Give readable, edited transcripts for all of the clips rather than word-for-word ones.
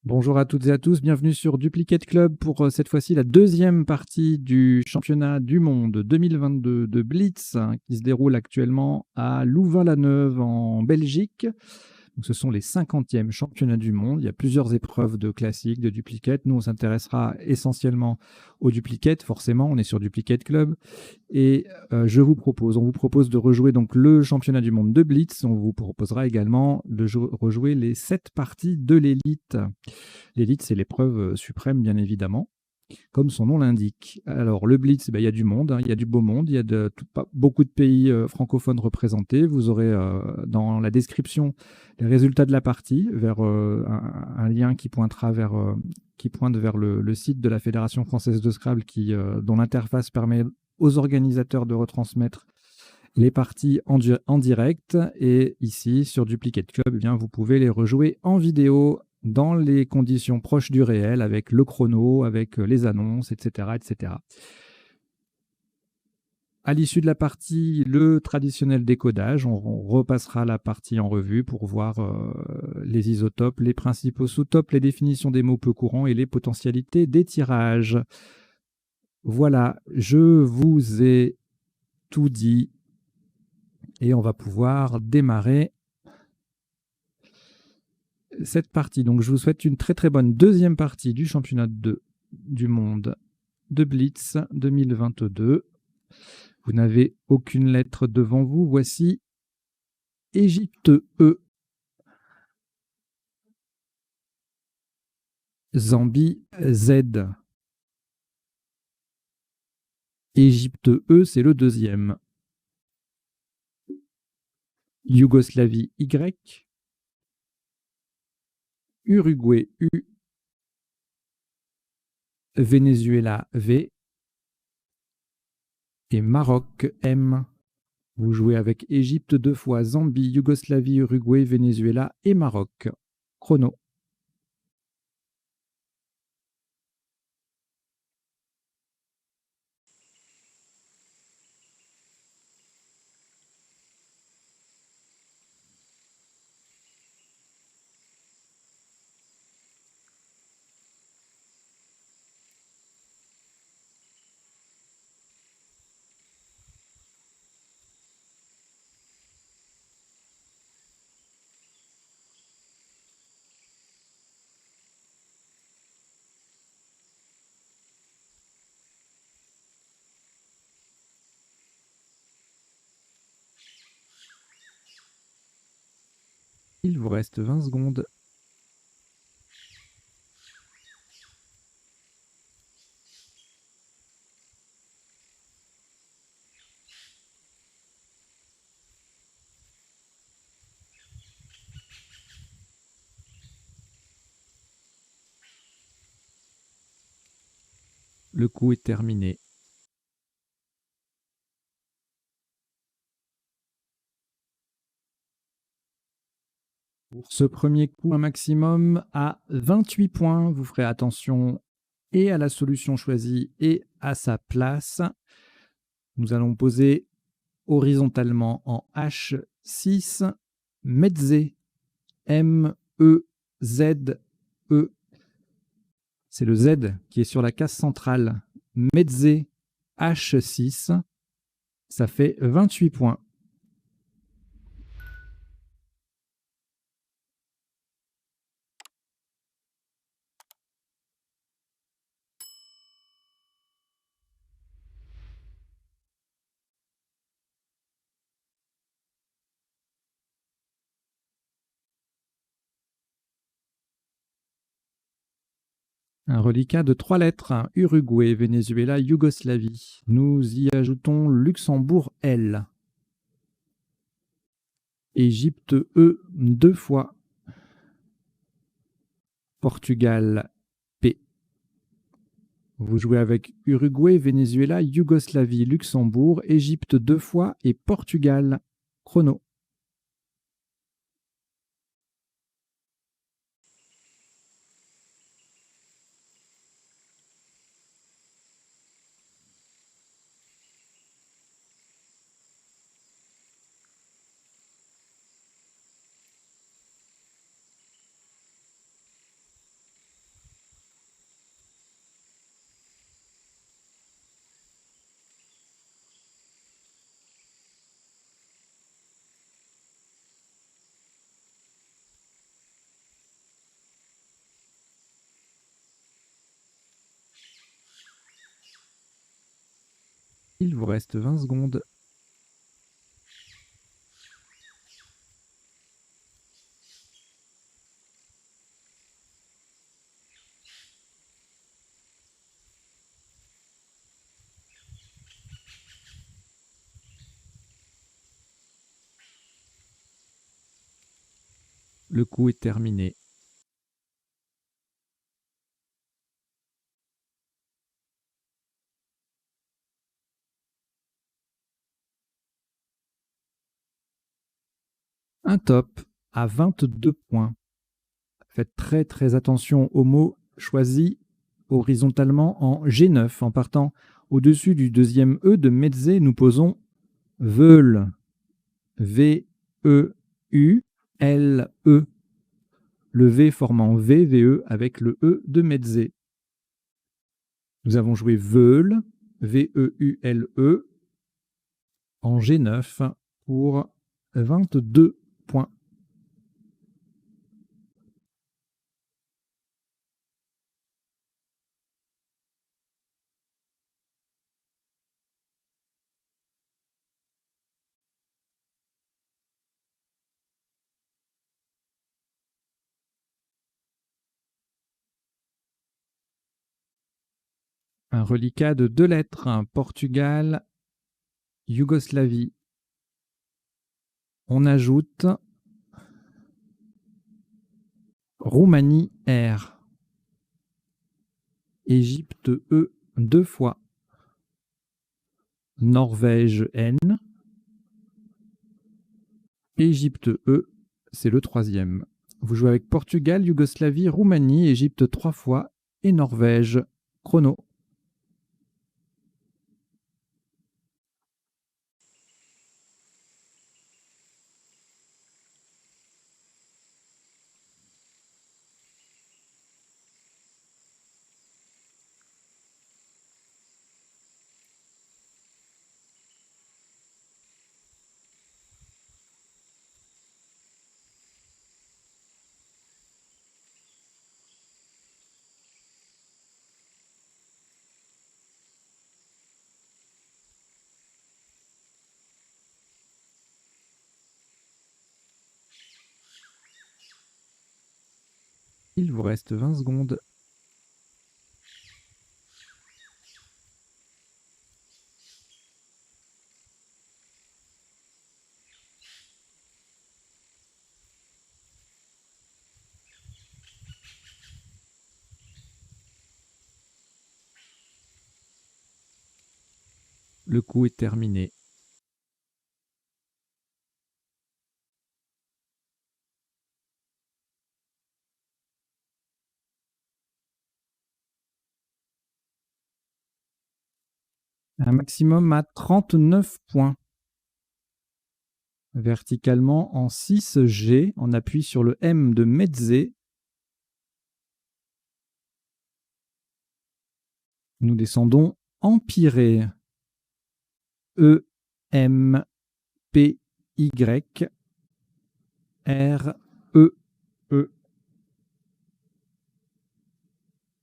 Bonjour à toutes et à tous, bienvenue sur Duplicate Club pour cette fois-ci la deuxième partie du championnat du monde 2022 de Blitz qui se déroule actuellement à Louvain-la-Neuve en Belgique. Donc, ce sont les 50e championnats du monde. Il y a plusieurs épreuves de classiques, de duplicate. Nous, on s'intéressera essentiellement aux duplicates. Forcément, on est sur Duplicate Club. Et on vous propose de rejouer donc le championnat du monde de Blitz. On vous proposera également de rejouer les 7 parties de l'élite. L'élite, c'est l'épreuve suprême, bien évidemment, comme son nom l'indique. Alors, le Blitz, il y a du monde, hein, il y a du beau monde, il y a beaucoup de pays francophones représentés. Vous aurez dans la description les résultats de la partie, vers un lien qui pointera qui pointe vers le site de la Fédération française de Scrabble, dont l'interface permet aux organisateurs de retransmettre les parties en direct. Et ici, sur Duplicate Club, vous pouvez les rejouer en vidéo dans les conditions proches du réel, avec le chrono, avec les annonces, etc. etc. À l'issue de la partie, le traditionnel décodage. On repassera la partie en revue pour voir les isotopes, les principaux sous-topes, les définitions des mots peu courants et les potentialités des tirages. Voilà, je vous ai tout dit et on va pouvoir démarrer cette partie. Donc, je vous souhaite une très très bonne deuxième partie du championnat du monde de Blitz 2022. Vous n'avez aucune lettre devant vous. Voici Égypte E, Zambie Z. Égypte E, c'est le deuxième. Yougoslavie Y. Uruguay U. Venezuela V. Et Maroc M. Vous jouez avec Égypte 2 fois, Zambie, Yougoslavie, Uruguay, Venezuela et Maroc. Chrono. Il vous reste 20 secondes. Le coup est terminé. Pour ce premier coup, un maximum à 28 points. Vous ferez attention et à la solution choisie et à sa place. Nous allons poser horizontalement en H6, Metze, M-E-Z-E. C'est le Z qui est sur la case centrale. Metze, H6. Ça fait 28 points. Un reliquat de 3 lettres, Uruguay, Venezuela, Yougoslavie. Nous y ajoutons Luxembourg L. Égypte E 2 fois. Portugal P. Vous jouez avec Uruguay, Venezuela, Yougoslavie, Luxembourg, Égypte 2 fois et Portugal. Chrono. Il vous reste 20 secondes. Le coup est terminé. Un top à 22 points. Faites très très attention aux mots choisis horizontalement en G9. En partant au-dessus du deuxième E de Metze, nous posons veulent. V-E-U-L-E. Le V formant V, V-E avec le E de Metze. Nous avons joué veulent, V-E-U-L-E, en G9 pour 22 points. Un reliquat de 2 lettres, Portugal, Yougoslavie. On ajoute Roumanie R, Égypte E 2 fois, Norvège N, Égypte E, c'est le 3e. Vous jouez avec Portugal, Yougoslavie, Roumanie, Égypte 3 fois et Norvège. Chrono. Il vous reste 20 secondes. Le coup est terminé. Un maximum à 39 points. Verticalement en 6G, on appuie sur le M de Metze. Nous descendons empiré. E-M-P-Y-R-E-E.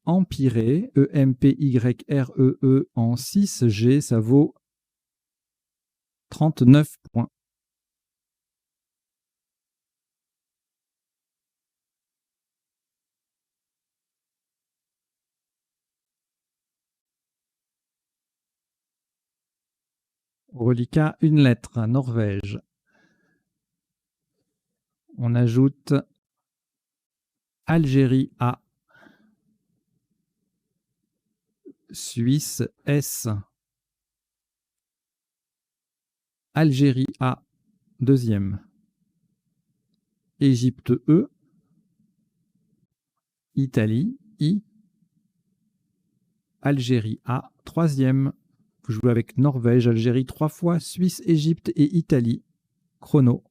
Empiré, E-M-P-Y-R-E-E en 6G, ça vaut 39 points. Reliquat, une lettre, Norvège. On ajoute Algérie A, Suisse S, Algérie A, 2e, Égypte E, Italie I, Algérie A, 3e. Vous jouez avec Norvège, Algérie 3 fois, Suisse, Égypte et Italie. Chrono.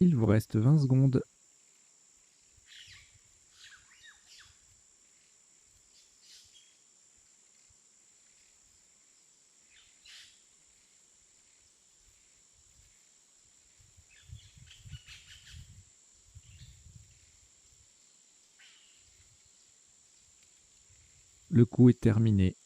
Il vous reste 20 secondes. Le coup est terminé.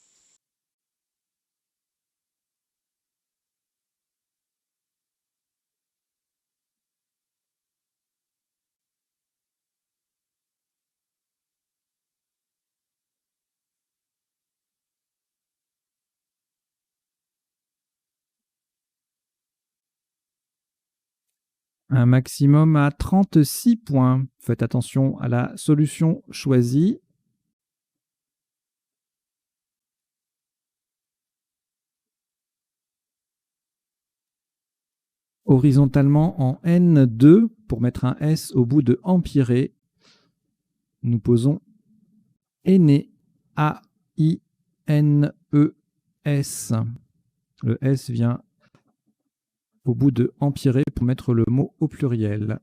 Un maximum à 36 points. Faites attention à la solution choisie. Horizontalement en N2, pour mettre un S au bout de empiré, nous posons aîné, A-I-N-E-S. Le S vient au bout de empiré pour mettre le mot au pluriel.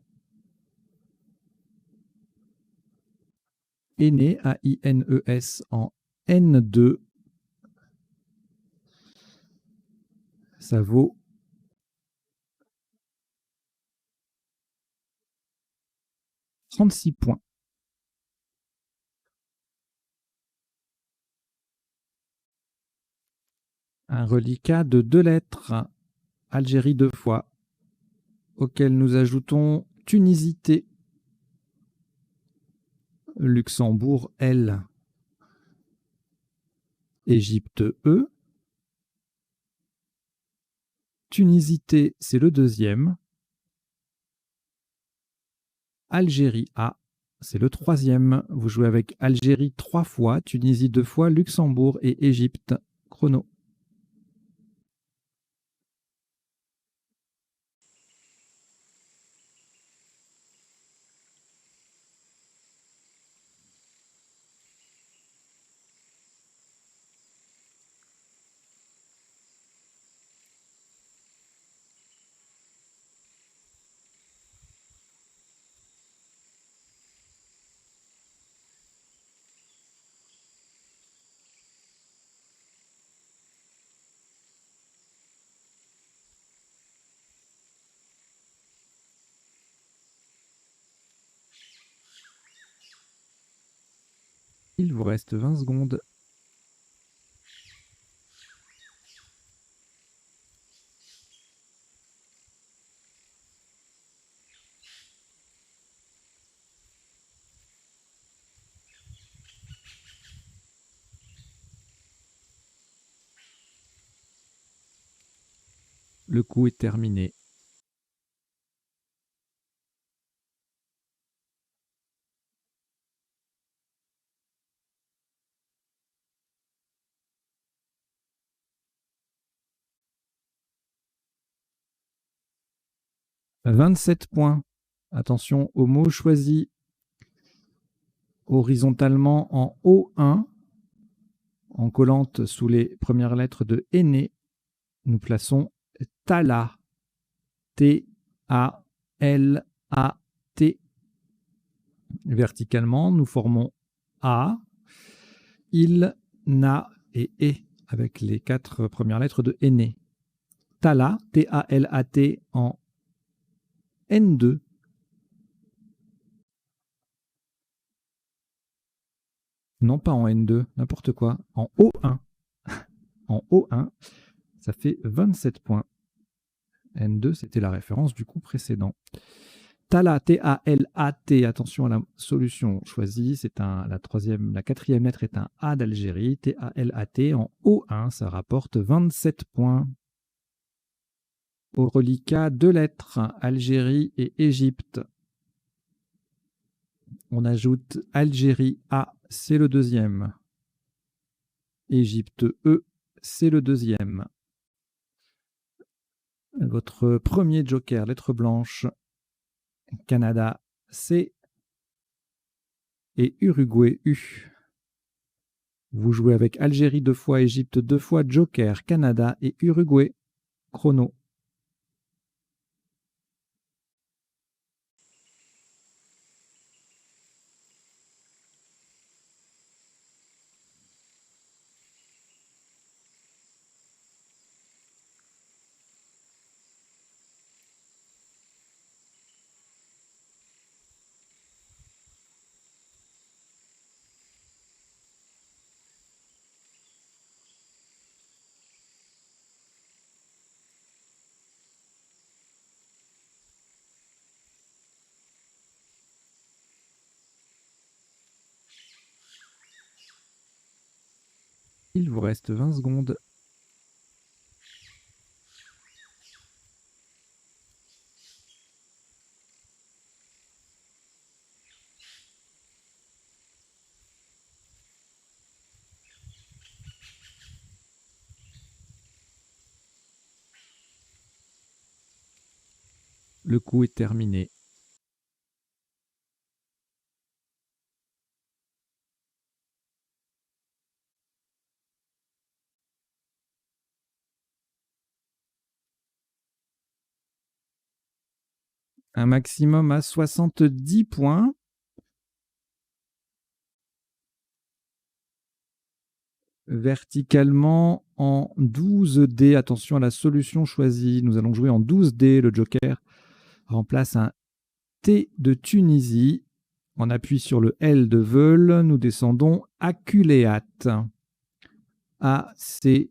Aîné, A-I-N-E-S en N2. Ça vaut 36 points. Un reliquat de 2 lettres, Algérie 2 fois, auquel nous ajoutons Tunisie T, Luxembourg L, Égypte E, Tunisie T, c'est le deuxième, Algérie A, c'est le troisième. Vous jouez avec Algérie 3 fois, Tunisie 2 fois, Luxembourg et Égypte. Chrono. Il vous reste 20 secondes. Le coup est terminé. « 27 points. Attention au mot choisi. Horizontalement en O1, en collante sous les premières lettres de aîné, nous plaçons Tala. T-A-L-A-T. Verticalement, nous formons A, il, na et E avec les 4 premières lettres de aîné. Tala, T-A-L-A-T en N2. Non, pas en N2, n'importe quoi. En O1. En O1, ça fait 27 points. N2, c'était la référence du coup précédent. Tala, T-A-L-A-T, attention à la solution choisie, c'est la quatrième lettre est un A d'Algérie, T-A-L-A-T, en O1, ça rapporte 27 points. Au reliquat, 2 lettres, Algérie et Égypte. On ajoute Algérie A, c'est le deuxième. Égypte E, c'est le deuxième. Votre premier joker, lettre blanche, Canada C et Uruguay U. Vous jouez avec Algérie 2 fois, Égypte 2 fois, joker, Canada et Uruguay. Chrono. Il vous reste 20 secondes. Le coup est terminé. Un maximum à 70 points. Verticalement en 12 dés. Attention à la solution choisie. Nous allons jouer en 12 dés. Le joker remplace un T de Tunisie. On appuie sur le L de Veule. Nous descendons Aculéate. A-C-U-L-E-A.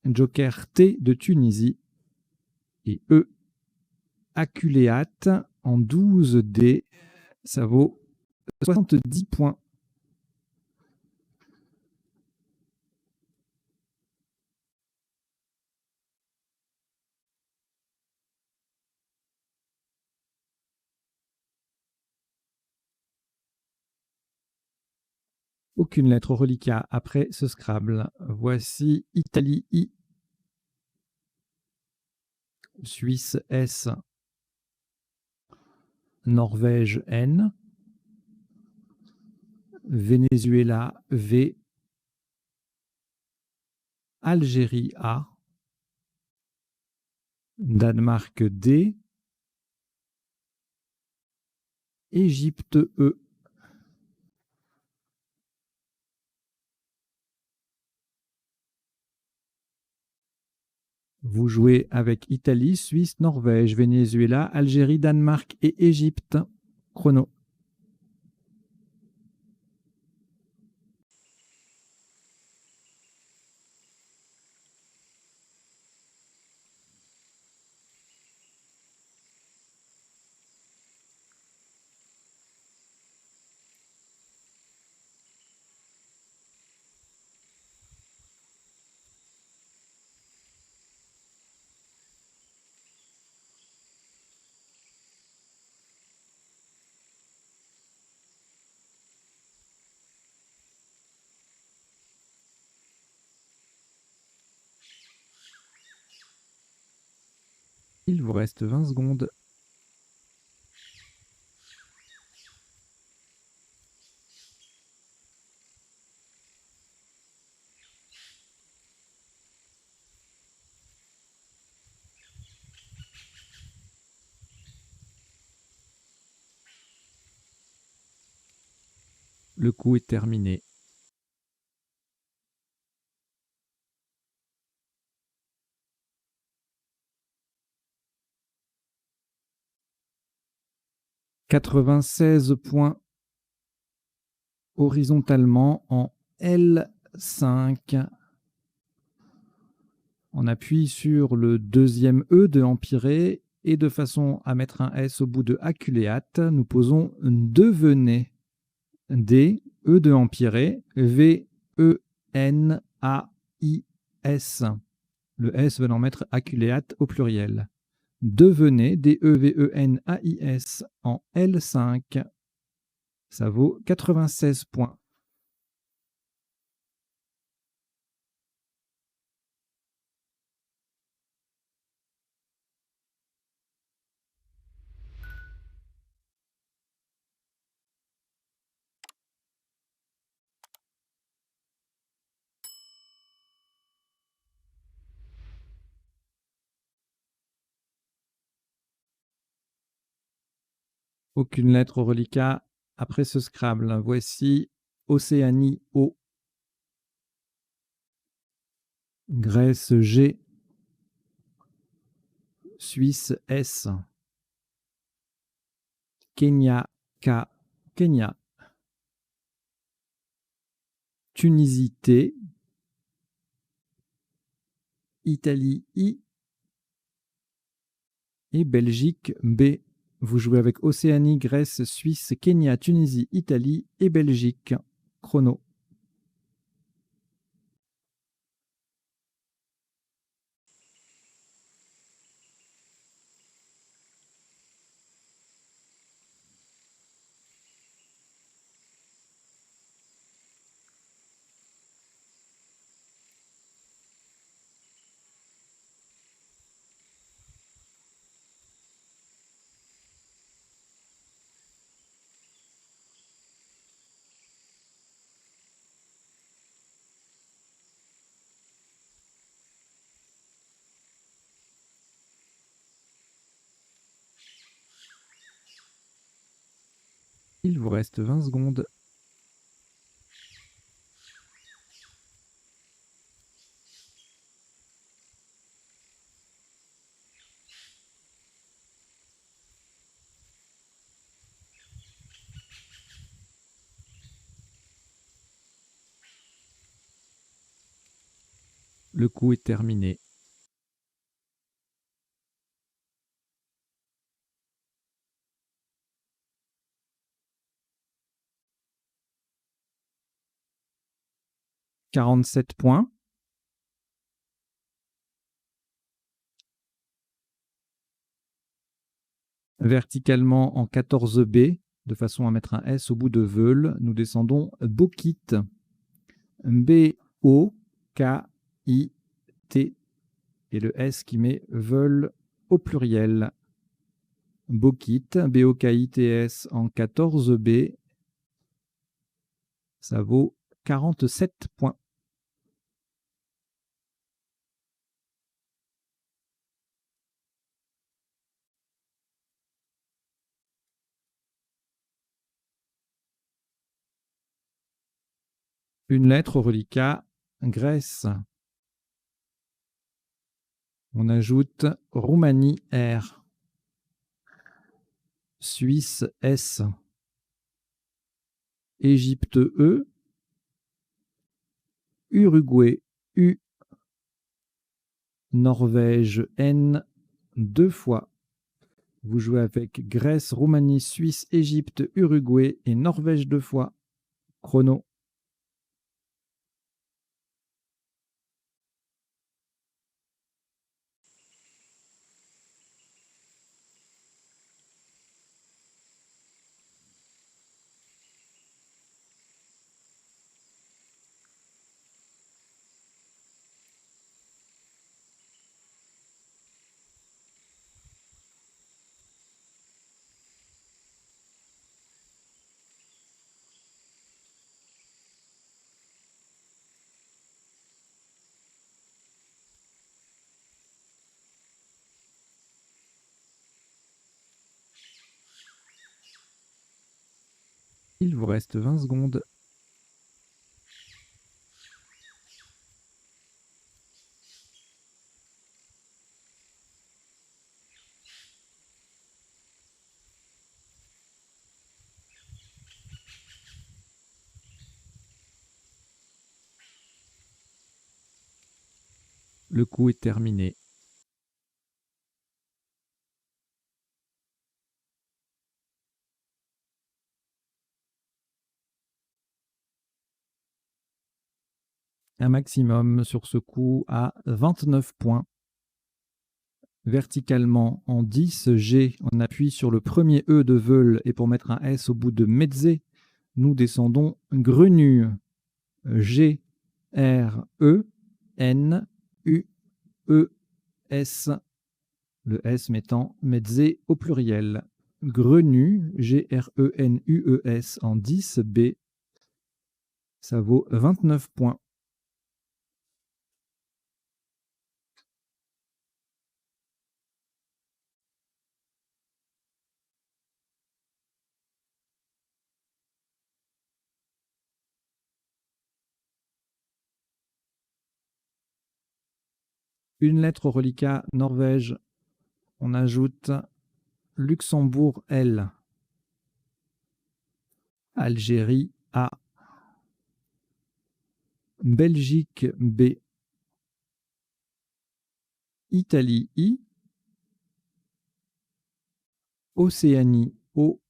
Joker T de Tunisie. Et E. Aculéate en 12 dés. Ça vaut 70 points. Aucune lettre au reliquat après ce Scrabble. Voici Italie I, Suisse S, Norvège N, Venezuela V, Algérie A, Danemark D, Égypte E. Vous jouez avec Italie, Suisse, Norvège, Venezuela, Algérie, Danemark et Égypte. Chrono. Il vous reste 20 secondes. Le coup est terminé. « 96 points horizontalement en L5. On appuie sur le deuxième E de empiré et de façon à mettre un S au bout de aculéate, nous posons devenez. D, E de empiré, V, E, N, A, I, S. Le S venant mettre aculéate au pluriel. Devenez, D-E-V-E-N-A-I-S en L5. Ça vaut 96 points. Aucune lettre au reliquat après ce Scrabble. Voici Océanie O, Grèce G, Suisse S, Kenya K, Kenya, Tunisie T, Italie I et Belgique B. Vous jouez avec Océanie, Grèce, Suisse, Kenya, Tunisie, Italie et Belgique. Chrono. Il vous reste 20 secondes. Le coup est terminé. « 47 points. Verticalement en 14B, de façon à mettre un S au bout de Veul, nous descendons Bokit. B-O-K-I-T. Et le S qui met Veul au pluriel. Bokit, B-O-K-I-T-S en 14B. Ça vaut 47 points. Une lettre au reliquat Grèce. On ajoute Roumanie R. Suisse S. Égypte E. Uruguay U. Norvège N 2 fois. Vous jouez avec Grèce, Roumanie, Suisse, Égypte, Uruguay et Norvège 2 fois. Chrono. Il vous reste 20 secondes. Le coup est terminé. Un maximum sur ce coup à 29 points. Verticalement en 10 G, on appuie sur le premier E de Veul et pour mettre un S au bout de Medze, nous descendons Grenu. G R E N U E S. Le S mettant Medze au pluriel. Grenu, G-R-E-N-U-E-S en 10B. Ça vaut 29 points. Une lettre au reliquat Norvège. On ajoute Luxembourg L. Algérie A. Belgique B. Italie I. Océanie O.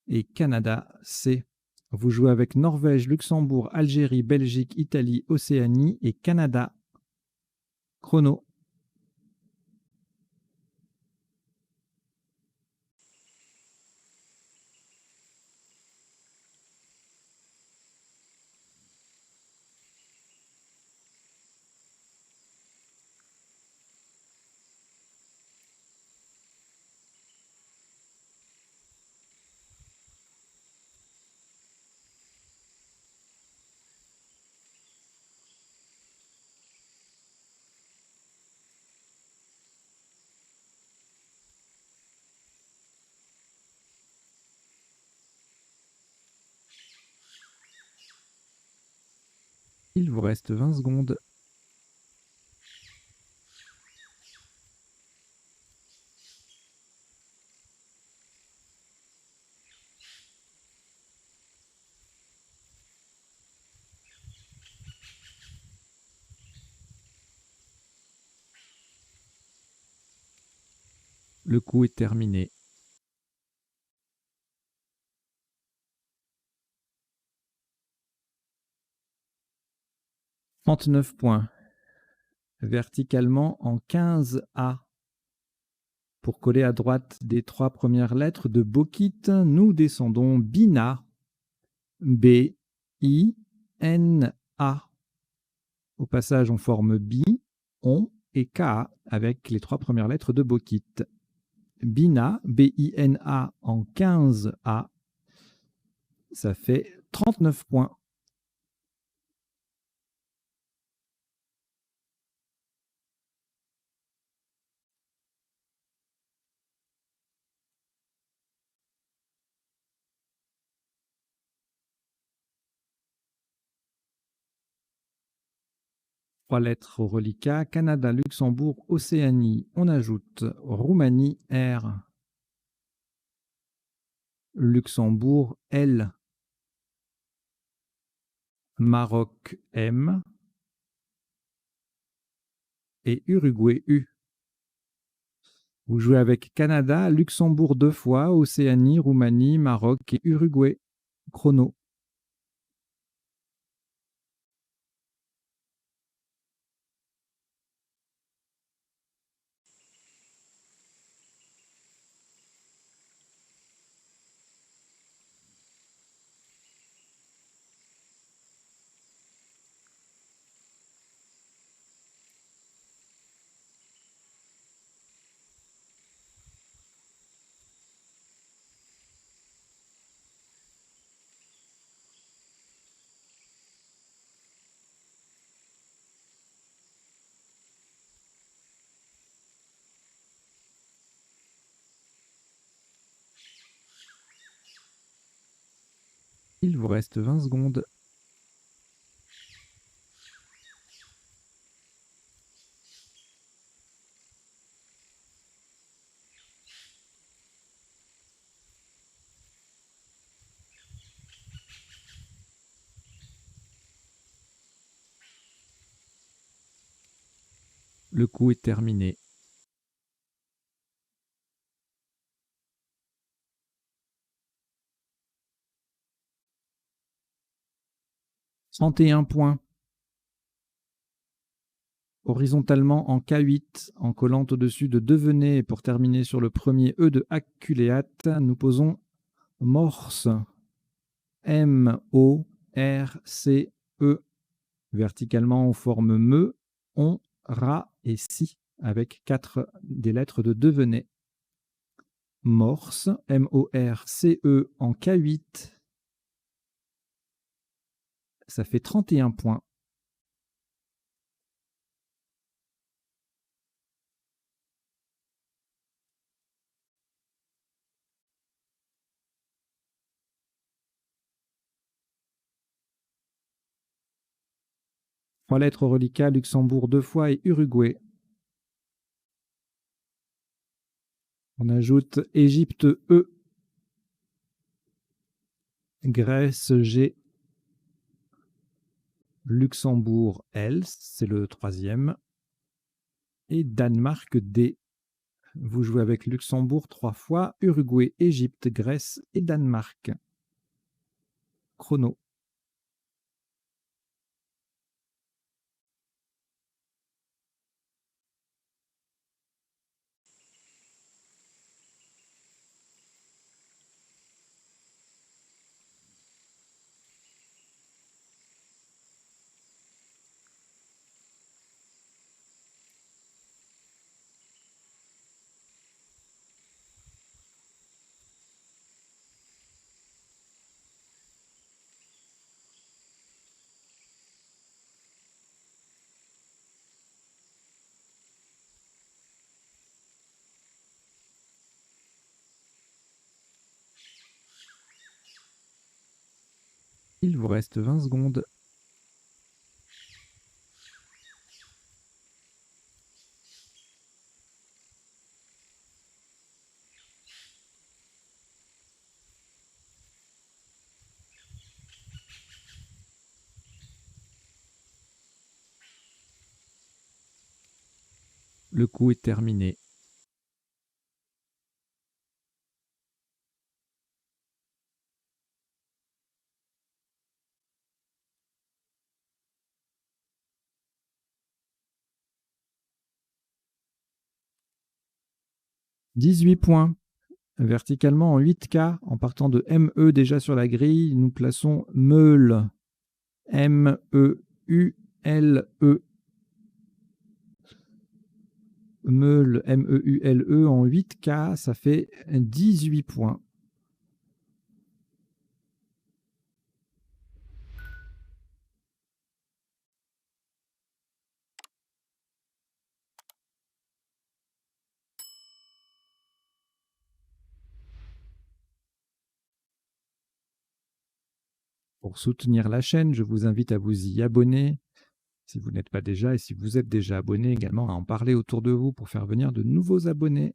Et Canada C. Vous jouez avec Norvège, Luxembourg, Algérie, Belgique, Italie, Océanie et Canada. Chrono. Il vous reste 20 secondes. Le coup est terminé. « 39 points. Verticalement en 15A. Pour coller à droite des 3 premières lettres de Bokit, nous descendons Bina. B-I-N-A. Au passage, on forme Bi, On et Ka avec les 3 premières lettres de Bokit. Bina, B-I-N-A en 15A, ça fait 39 points. Trois lettres au reliquat, Canada, Luxembourg, Océanie. On ajoute Roumanie, R. Luxembourg, L. Maroc, M. Et Uruguay, U. Vous jouez avec Canada, Luxembourg 2 fois, Océanie, Roumanie, Maroc et Uruguay. Chrono. Il vous reste 20 secondes. Le coup est terminé. « 31 points. Horizontalement en K8, en collant au-dessus de Devenez pour terminer sur le premier E de Aculéate, nous posons Morse. M-O-R-C-E. Verticalement, on forme Me, On, Ra et Si, avec 4 des lettres de Devenez. Morse, M-O-R-C-E en K8. Ça fait 31 points. Trois lettres au reliquat, Luxembourg 2 fois et Uruguay. On ajoute Égypte E, Grèce G, Luxembourg L, c'est le troisième, et Danemark D. Vous jouez avec Luxembourg 3 fois, Uruguay, Égypte, Grèce et Danemark. Chrono. Il vous reste 20 secondes. Le coup est terminé. « 18 points. Verticalement en 8K, en partant de ME déjà sur la grille, nous plaçons Meule. M-E-U-L-E. Meule, M-E-U-L-E en 8K, ça fait 18 points. Pour soutenir la chaîne, je vous invite à vous y abonner si vous n'êtes pas déjà, et si vous êtes déjà abonné également, à en parler autour de vous pour faire venir de nouveaux abonnés.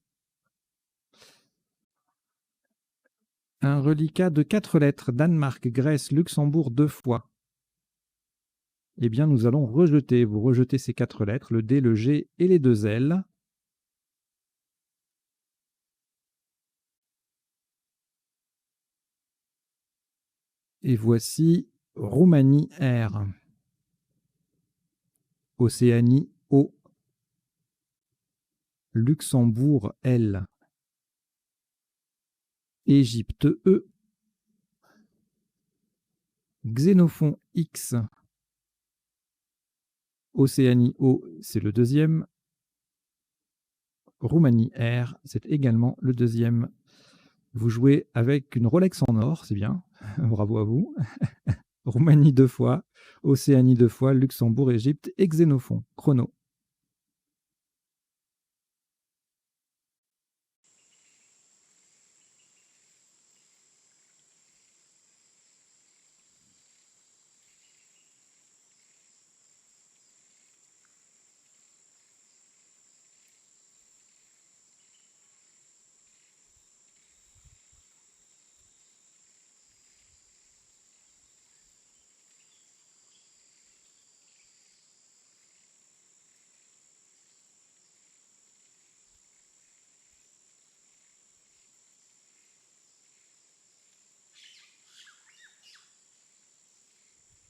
Un reliquat de 4 lettres, Danemark, Grèce, Luxembourg 2 fois. Eh bien, nous allons rejeter. Vous rejetez ces 4 lettres, le D, le G et les 2 L. Et voici Roumanie R. Océanie O. Luxembourg L. Égypte E. Xénophon X. Océanie O, c'est le deuxième. Roumanie R, c'est également le deuxième. Vous jouez avec une Rolex en or, c'est bien. Bravo à vous. Roumanie 2 fois, Océanie 2 fois, Luxembourg, Égypte et Xénophon. Chrono.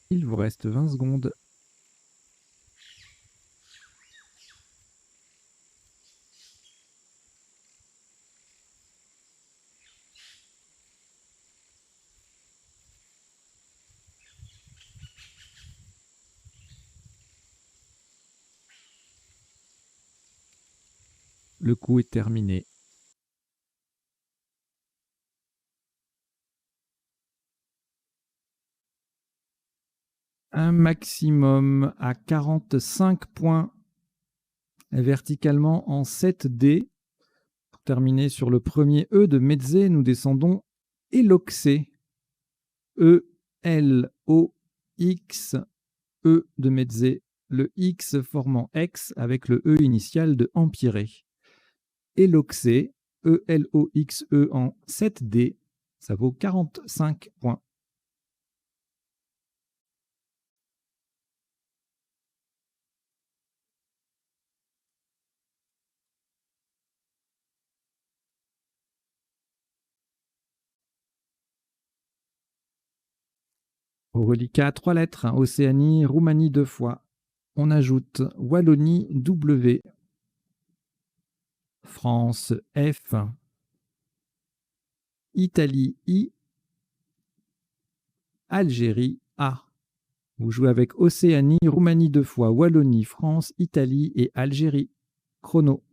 Il vous reste 20 secondes. Le coup est terminé. Un maximum à 45 points, verticalement en 7D. Pour terminer sur le premier E de Metzé, nous descendons Eloxé. E-L-O-X, E de Metzé, le X formant X avec le E initial de Empiré. Eloxé, E-L-O-X-E en 7D, ça vaut 45 points. Au reliquat, 3 lettres, Océanie, Roumanie 2 fois. On ajoute Wallonie W, France F, Italie I, Algérie A. Vous jouez avec Océanie, Roumanie 2 fois, Wallonie, France, Italie et Algérie. Chrono.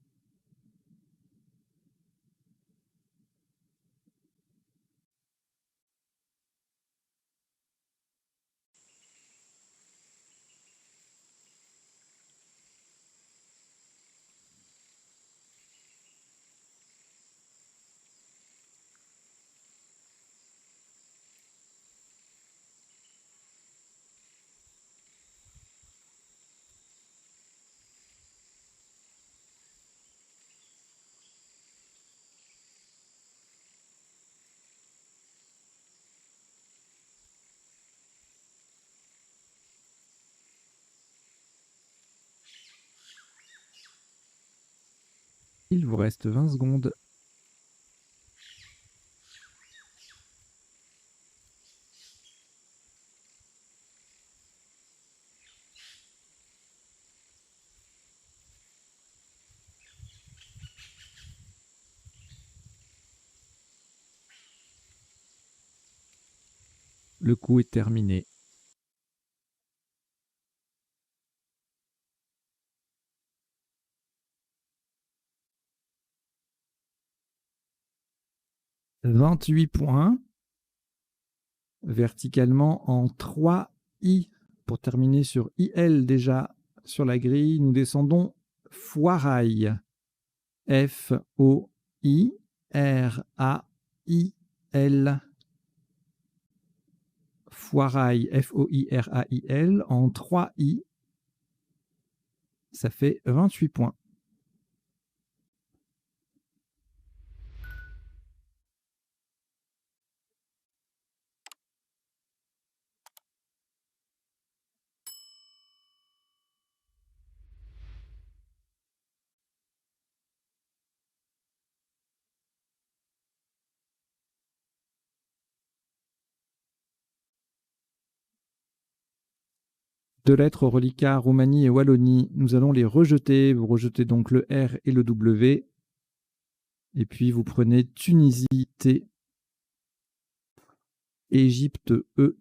Il vous reste 20 secondes. Le coup est terminé. « 28 points. Verticalement en 3 I. Pour terminer sur IL déjà sur la grille, nous descendons Foirail. F-O-I-R-A-I-L. Foirail, F-O-I-R-A-I-L, en 3 I. Ça fait 28 points. Deux lettres reliquats, Roumanie et Wallonie, nous allons les rejeter. Vous rejetez donc le R et le W. Et puis vous prenez Tunisie, T, Égypte, E,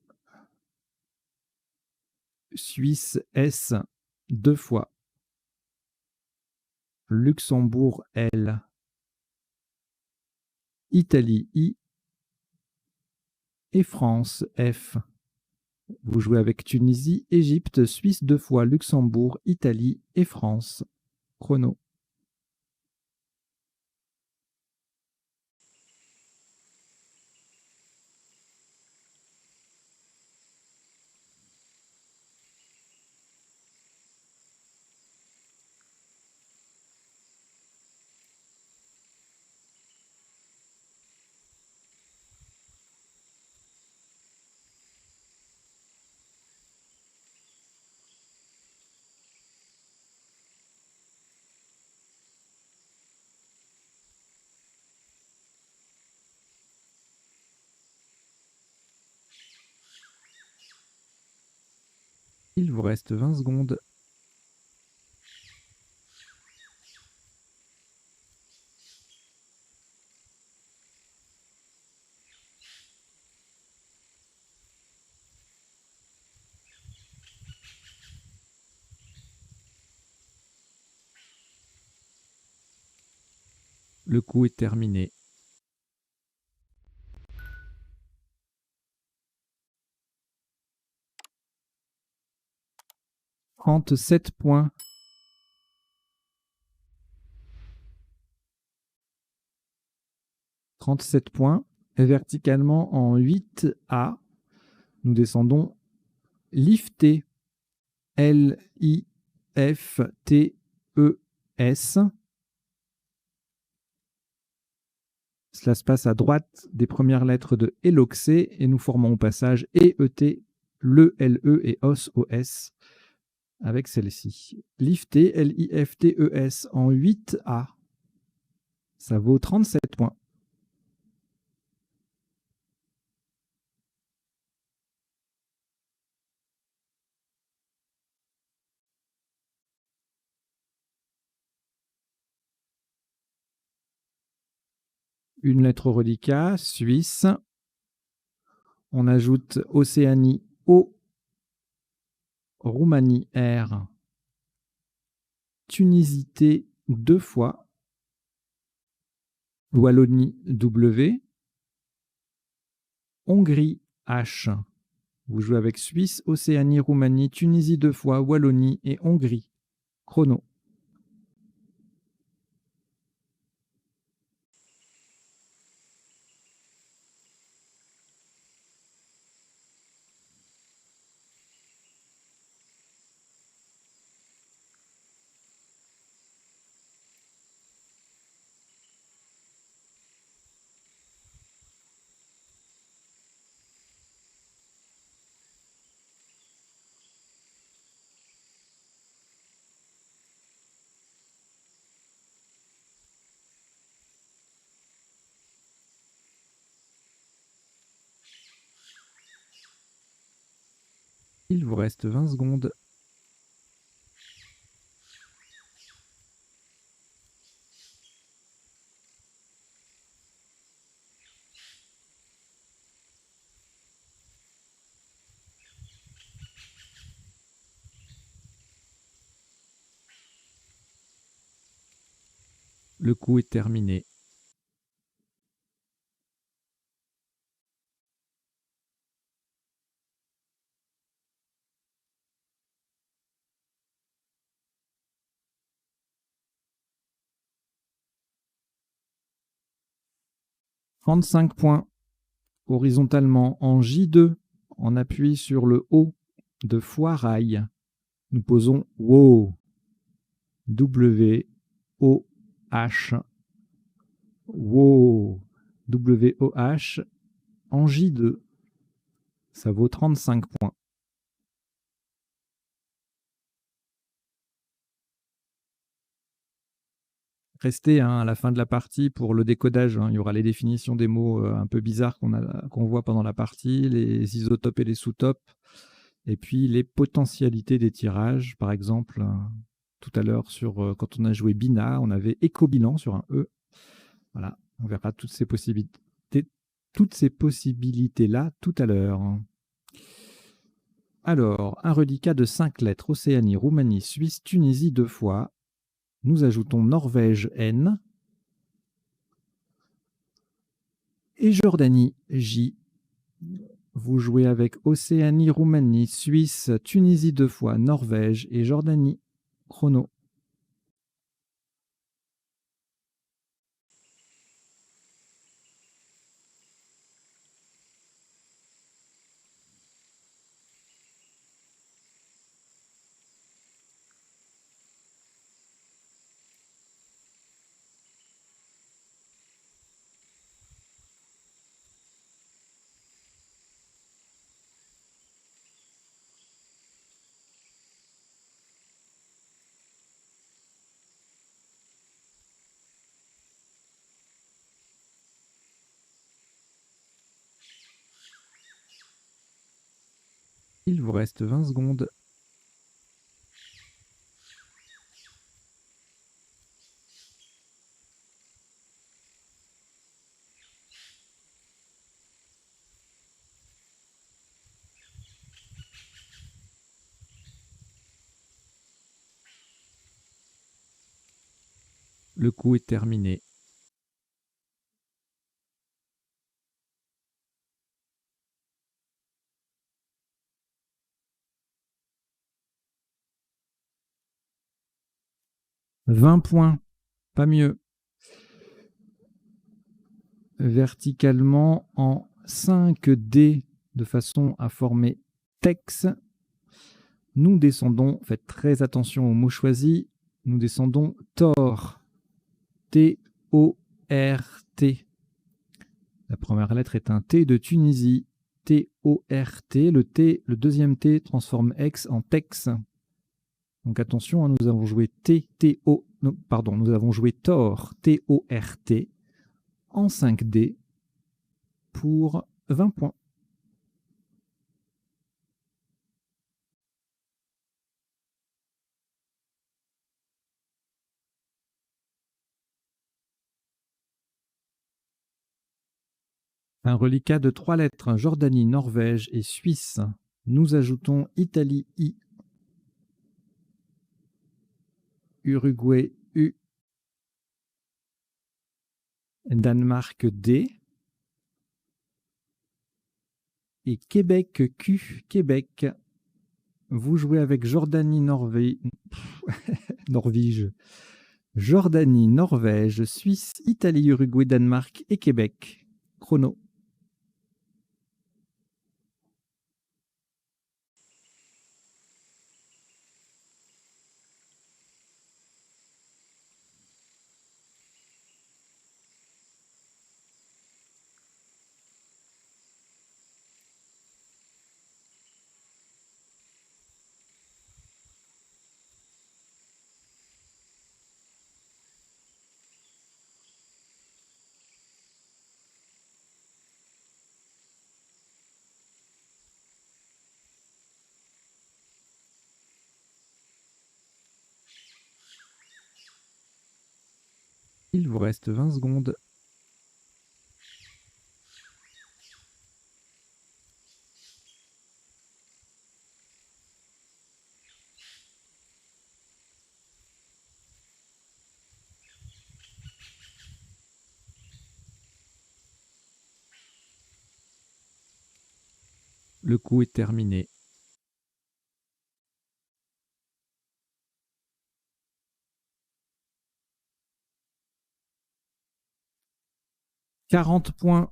Suisse, S, 2 fois, Luxembourg, L, Italie, I, et France, F. Vous jouez avec Tunisie, Égypte, Suisse 2 fois, Luxembourg, Italie et France. Chrono. Il vous reste 20 secondes. Le coup est terminé. « 37 points. « 37 points. Et verticalement en 8A, nous descendons lifté. L-I-F-T-E-S. Cela se passe à droite des premières lettres de Eloxé et nous formons au passage E-E-T, le L-E et OS, O-S avec celle-ci. Lifté, L-I-F-T-E-S en 8A. Ça vaut 37 points. Une lettre reliquat, Suisse. On ajoute Océanie, O, Roumanie, R, Tunisie, T, 2 fois, Wallonie, W, Hongrie, H. Vous jouez avec Suisse, Océanie, Roumanie, Tunisie 2 fois, Wallonie et Hongrie. Chrono. Il vous reste 20 secondes. Le coup est terminé. « 35 points. Horizontalement en J2, on appuie sur le O de foirail. Nous posons WOH. W-O-H. WOH. W-O-H en J2. Ça vaut 35 points. Restez à la fin de la partie pour le décodage. Il y aura les définitions des mots un peu bizarres qu'on voit pendant la partie, les isotopes et les sous-topes, et puis les potentialités des tirages. Par exemple, tout à l'heure, quand on a joué Bina, on avait éco-bilan sur un E. Voilà, on verra toutes ces possibilités-là tout à l'heure. Alors, un reliquat de 5 lettres, Océanie, Roumanie, Suisse, Tunisie 2 fois. Nous ajoutons Norvège, N. Et Jordanie, J. Vous jouez avec Océanie, Roumanie, Suisse, Tunisie 2 fois, Norvège et Jordanie. Chrono. Il vous reste 20 secondes. Le coup est terminé. « 20 points, pas mieux. Verticalement en 5D de façon à former TEX. Nous descendons, faites très attention aux mots choisis, nous descendons TOR. T-O-R-T. La première lettre est un T de Tunisie. T-O-R-T. Le deuxième T transforme X en TEX. Donc attention, nous avons joué nous avons joué TOR, T-O-R-T, en 5D pour 20 points. Un reliquat de 3 lettres, Jordanie, Norvège et Suisse. Nous ajoutons Italie, I. Uruguay, U. Danemark, D. Et Québec, Q. Québec. Vous jouez avec Jordanie, Norvège. Jordanie, Norvège, Suisse, Italie, Uruguay, Danemark et Québec. Chrono. Il vous reste 20 secondes. Le coup est terminé. « 40 points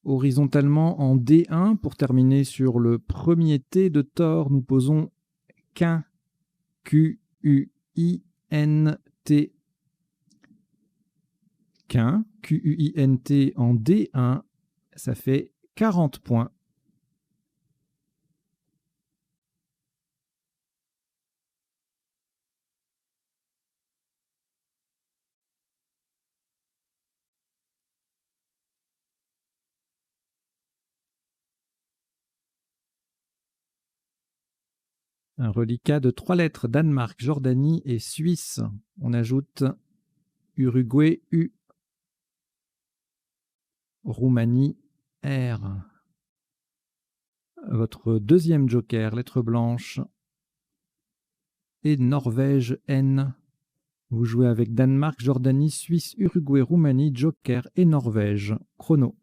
horizontalement en D1. Pour terminer sur le premier T de Thor, nous posons Quint, Q-U-I-N-T. Quint, Q-U-I-N-T en D1, ça fait 40 points. Un reliquat de 3 lettres, Danemark, Jordanie et Suisse. On ajoute Uruguay, U, Roumanie, R. Votre deuxième joker, lettre blanche, et Norvège, N. Vous jouez avec Danemark, Jordanie, Suisse, Uruguay, Roumanie, joker et Norvège. Chrono.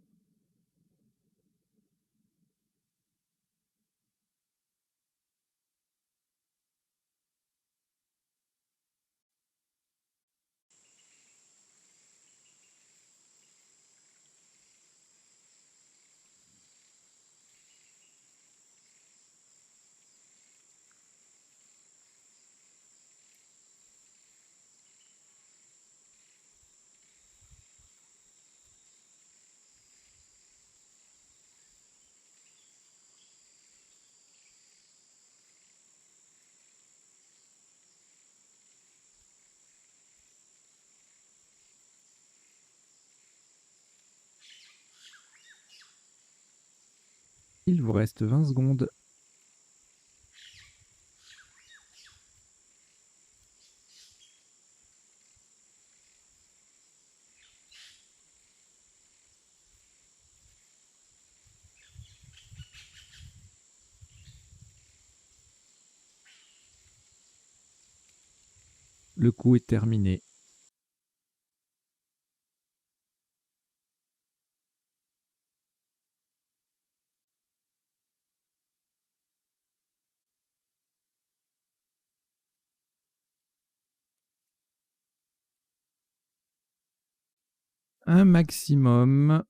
Il vous reste 20 secondes. Il vous reste 20 secondes. Le coup est terminé. Un maximum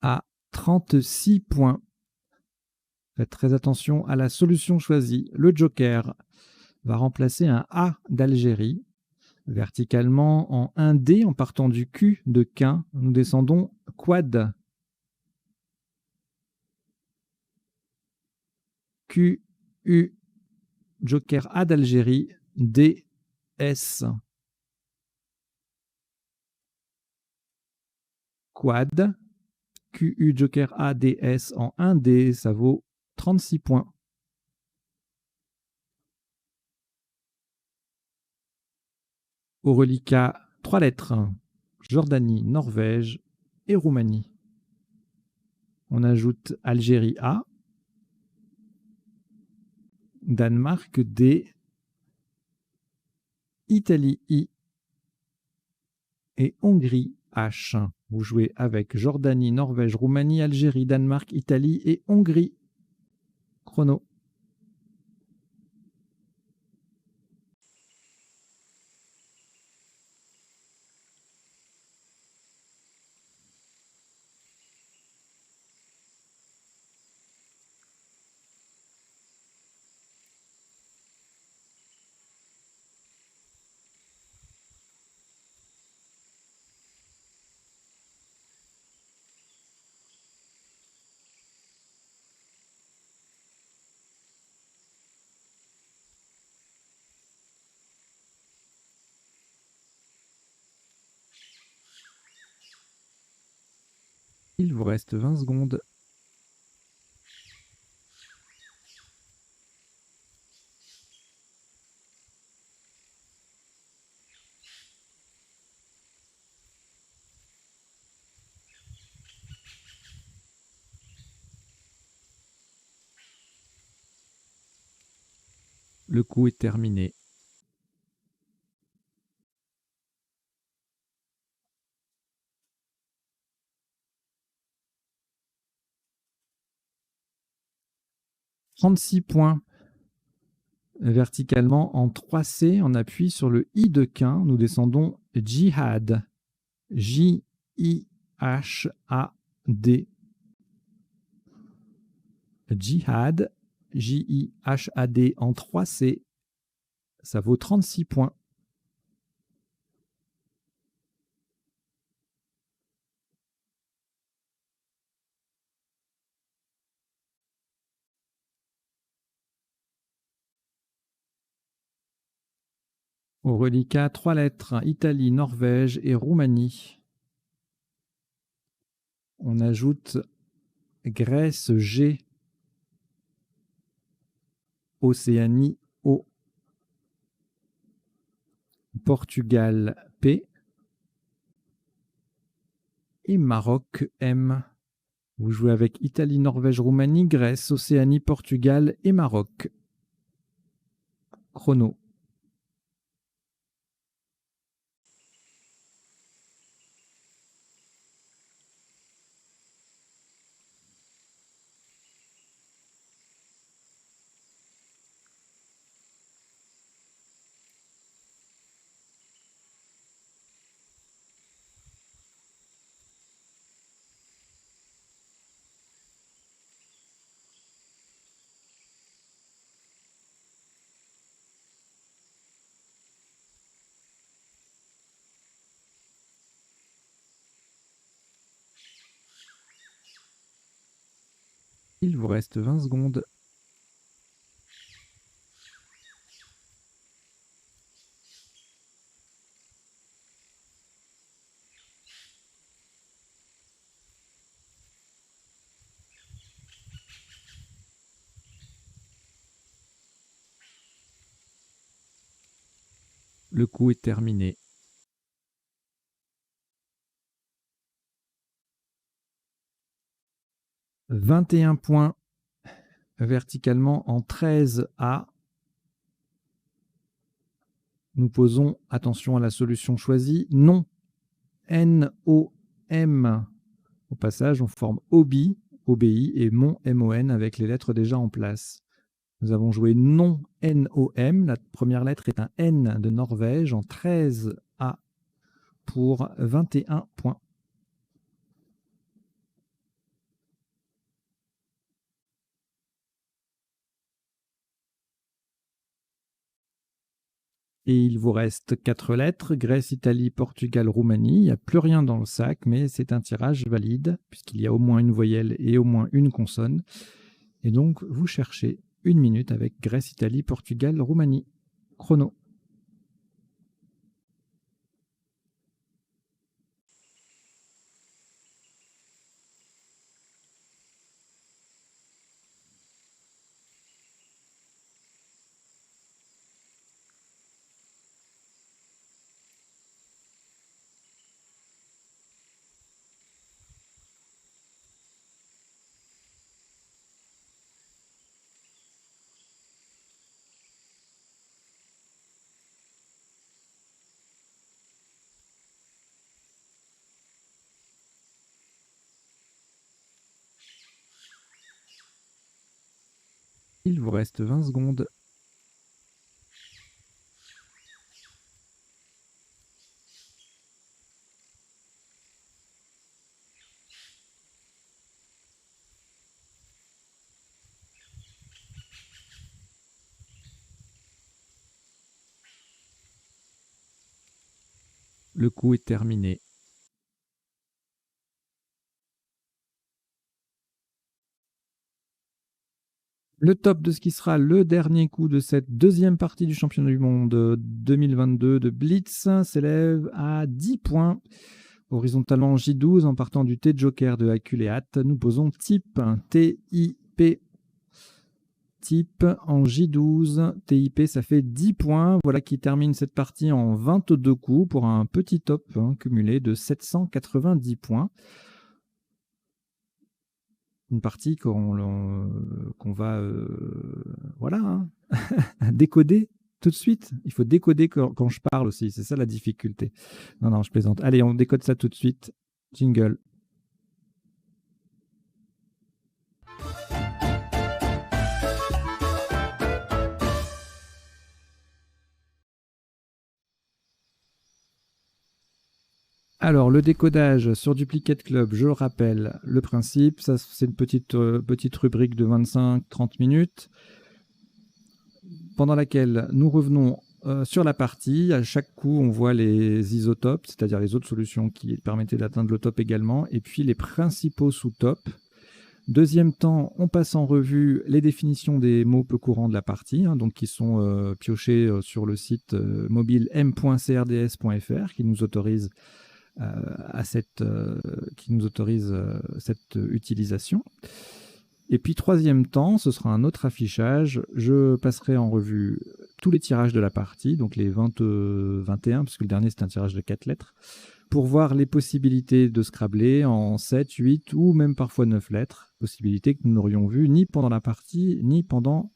à 36 points. Faites très attention à la solution choisie. Le joker va remplacer un A d'Algérie. Verticalement en 1D en partant du Q de Quint, nous descendons quad. Q, U, joker A d'Algérie, D, S. Quad, Q, U, joker A, D, S en 1D, ça vaut 36 points. Au reliquat, 3 lettres, Jordanie, Norvège et Roumanie. On ajoute Algérie A, Danemark D, Italie I et Hongrie H. Vous jouez avec Jordanie, Norvège, Roumanie, Algérie, Danemark, Italie et Hongrie. Chrono. Il vous reste 20 secondes. Le coup est terminé. « 36 points. Verticalement en 3C, on appuie sur le I de Quin. Nous descendons Jihad. J-I-H-A-D. Jihad. J-I-H-A-D en 3C. Ça vaut 36 points. Au reliquat, 3 lettres, Italie, Norvège et Roumanie. On ajoute Grèce, G, Océanie, O, Portugal, P, et Maroc, M. Vous jouez avec Italie, Norvège, Roumanie, Grèce, Océanie, Portugal et Maroc. Chrono. Il vous reste 20 secondes. Le coup est terminé. « 21 points verticalement en 13A. Nous posons, attention à la solution choisie, non. N-O-M. Au passage, on forme OBI, OBI et MON, M-O-N avec les lettres déjà en place. Nous avons joué non N-O-M. La première lettre est un N de Norvège en 13A pour 21 points. Et il vous reste 4 lettres, Grèce, Italie, Portugal, Roumanie. Il n'y a plus rien dans le sac, mais c'est un tirage valide, puisqu'il y a au moins une voyelle et au moins une consonne. Et donc, vous cherchez 1 minute avec Grèce, Italie, Portugal, Roumanie. Chrono. Il vous reste 20 secondes. Le coup est terminé. Le top de ce qui sera le dernier coup de cette deuxième partie du championnat du monde 2022 de Blitz s'élève à 10 points. Horizontalement J12 en partant du T-Joker de Aculeat, nous posons type T-I-P. Type en J12, TIP, ça fait 10 points. Voilà qui termine cette partie en 22 coups pour un petit top cumulé de 790 points. une partie qu'on va voilà, hein, décoder tout de suite. Il faut décoder quand je parle aussi, c'est ça la difficulté. Non, je plaisante. Allez, on décode ça tout de suite. Jingle. Alors, le décodage sur Duplicate Club, je le rappelle, le principe, ça c'est une petite rubrique de 25-30 minutes pendant laquelle nous revenons sur la partie. À chaque coup, on voit les isotopes, c'est-à-dire les autres solutions qui permettaient d'atteindre le top également, et puis les principaux sous-tops. Deuxième temps, on passe en revue les définitions des mots peu courants de la partie, hein, donc qui sont piochés sur le site mobile m.crds.fr qui nous autorise cette utilisation. Et puis troisième temps, ce sera un autre affichage. Je passerai en revue tous les tirages de la partie, donc les 21, parce que le dernier c'est un tirage de 4 lettres, pour voir les possibilités de Scrabble en 7, 8 ou même parfois 9 lettres, possibilités que nous n'aurions vues ni pendant la partie, ni pendant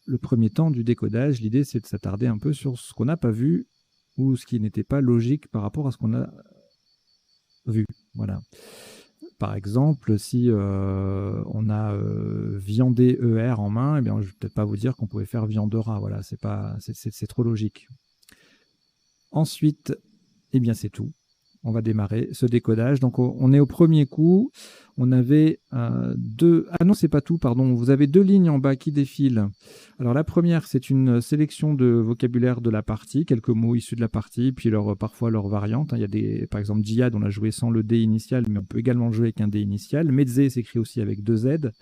le premier temps du décodage. L'idée c'est de s'attarder un peu sur ce qu'on n'a pas vu ou ce qui n'était pas logique par rapport à ce qu'on a vu. Voilà. Par exemple, si on a viandé ER en main, eh bien, je ne vais peut-être pas vous dire qu'on pouvait faire viandera. Voilà, c'est trop logique. Ensuite, eh bien, c'est tout. On va démarrer ce décodage. Donc, on est au premier coup. On avait deux... Ah non, c'est pas tout, pardon. Vous avez 2 lignes en bas qui défilent. Alors, la première, c'est une sélection de vocabulaire de la partie, quelques mots issus de la partie, puis parfois leurs variantes. Il y a par exemple, Djihad, on a joué sans le D initial, mais on peut également jouer avec un D initial. Medze s'écrit aussi avec 2 Z.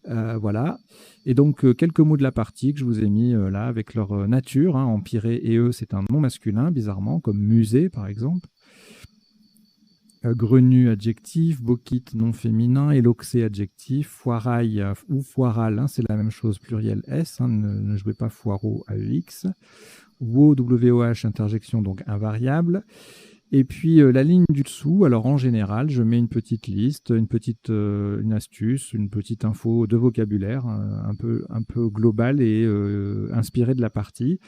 Voilà. Et donc, quelques mots de la partie que je vous ai mis là, avec leur nature. Hein. Empiré et eux, c'est un nom masculin, bizarrement, comme musée, par exemple. Grenu, adjectif, bokit, nom féminin, éloxé, adjectif, foirail ou foiral, hein, c'est la même chose, pluriel S, hein, ne jouez pas foireau, AEX, wo, WOH, interjection, donc invariable, et puis la ligne du dessous, alors en général, je mets une petite liste, une astuce, une petite info de vocabulaire, un peu globale et inspirée de la partie,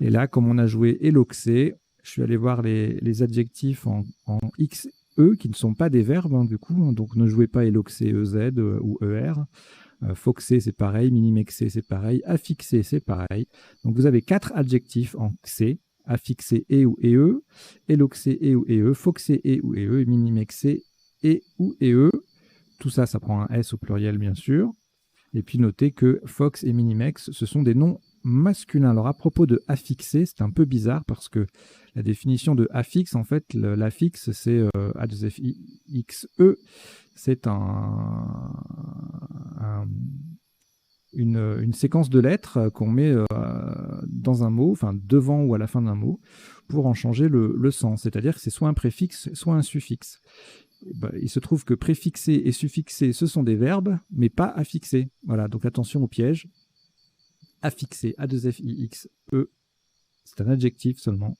et là, comme on a joué éloxé, je suis allé voir les adjectifs en X, E, qui ne sont pas des verbes, hein, du coup, donc ne jouez pas éloxé, EZ ou ER. Foxé, c'est pareil, minimexé, c'est pareil, affixé, c'est pareil. Donc vous avez 4 adjectifs en xé, affixé et ou EE, éloxé et ou EE, foxé et ou EE, et minimexé et ou EE. Tout ça, ça prend un S au pluriel, bien sûr. Et puis notez que Fox et Minimex, ce sont des noms masculins. Alors à propos de affixé, c'est un peu bizarre parce que la définition de affixe, en fait, l'affixe, c'est A2FIXE, c'est une séquence de lettres qu'on met dans un mot, enfin devant ou à la fin d'un mot, pour en changer le sens. C'est-à-dire que c'est soit un préfixe, soit un suffixe. Il se trouve que préfixé et suffixé, ce sont des verbes, mais pas affixés. Voilà, donc attention au piège. Affixé, A2FIXE, c'est un adjectif seulement,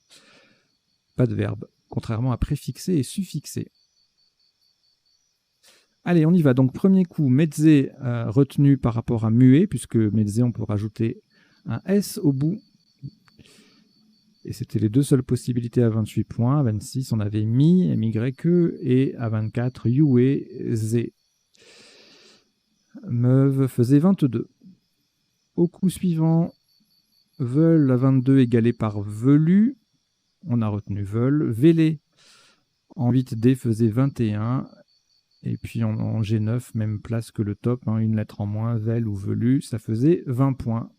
pas de verbe, contrairement à préfixé et suffixé. Allez, on y va. Donc, premier coup, Medze retenu par rapport à muet, puisque Medze, on peut rajouter un S au bout. Et c'était les deux seules possibilités à 28 points. À 26, on avait mi, MYE, et à 24, Yue, Z. Meuve faisait 22. Au coup suivant, veul à 22 égalé par velu. On a retenu veul. Vélé en 8D faisait 21. Et puis en G9, même place que le top, hein, une lettre en moins, vel ou velu, ça faisait 20 points.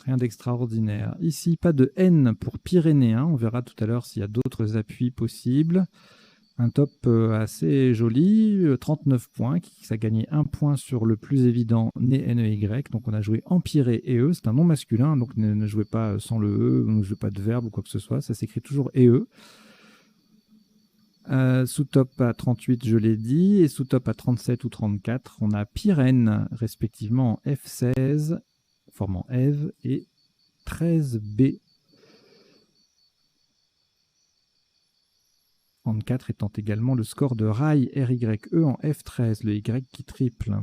Rien d'extraordinaire. Ici, pas de N pour pyrénéen. On verra tout à l'heure s'il y a d'autres appuis possibles. Un top assez joli, 39 points. Ça gagnait 1 point sur le plus évident, né NEY. Donc on a joué empiré et E. C'est un nom masculin, donc ne jouez pas sans le E, ne jouez pas de verbe ou quoi que ce soit. Ça s'écrit toujours EE. Sous-top à 38, je l'ai dit, et sous-top à 37 ou 34, on a Pyrène, respectivement en F16, formant Eve, et 13B. 34 étant également le score de rail RYE en F13, le Y qui triple.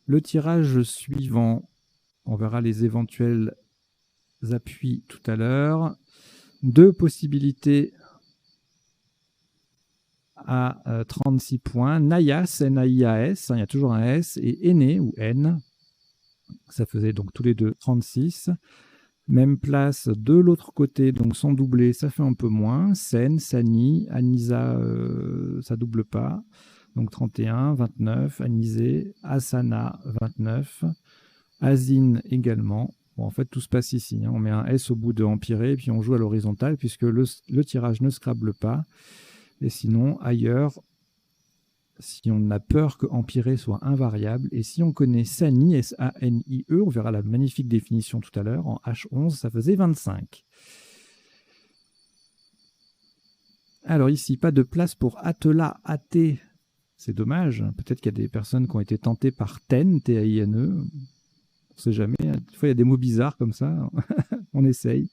Le tirage suivant, on verra les éventuels appuis tout à l'heure. 2 possibilités à 36 points. Naias, N-A-I-A-S, il y a toujours un S, et Aîné, ou N, ça faisait donc tous les deux 36. Même place de l'autre côté, donc sans doubler, ça fait un peu moins. Sen, Sani, Anisa, ça double pas. Donc 31, 29, Anisé, Asana, 29, Azine également. Bon, en fait, tout se passe ici. On met un S au bout de Empiré, et puis on joue à l'horizontale, puisque le tirage ne scrable pas. Et sinon, ailleurs, si on a peur que Empiré soit invariable, et si on connaît Sani, S-A-N-I-E, on verra la magnifique définition tout à l'heure, en H11, ça faisait 25. Alors ici, pas de place pour Atela, A-T, c'est dommage. Peut-être qu'il y a des personnes qui ont été tentées par TEN, T-A-I-N-E, on ne sait jamais. Des fois, il y a des mots bizarres comme ça, on essaye.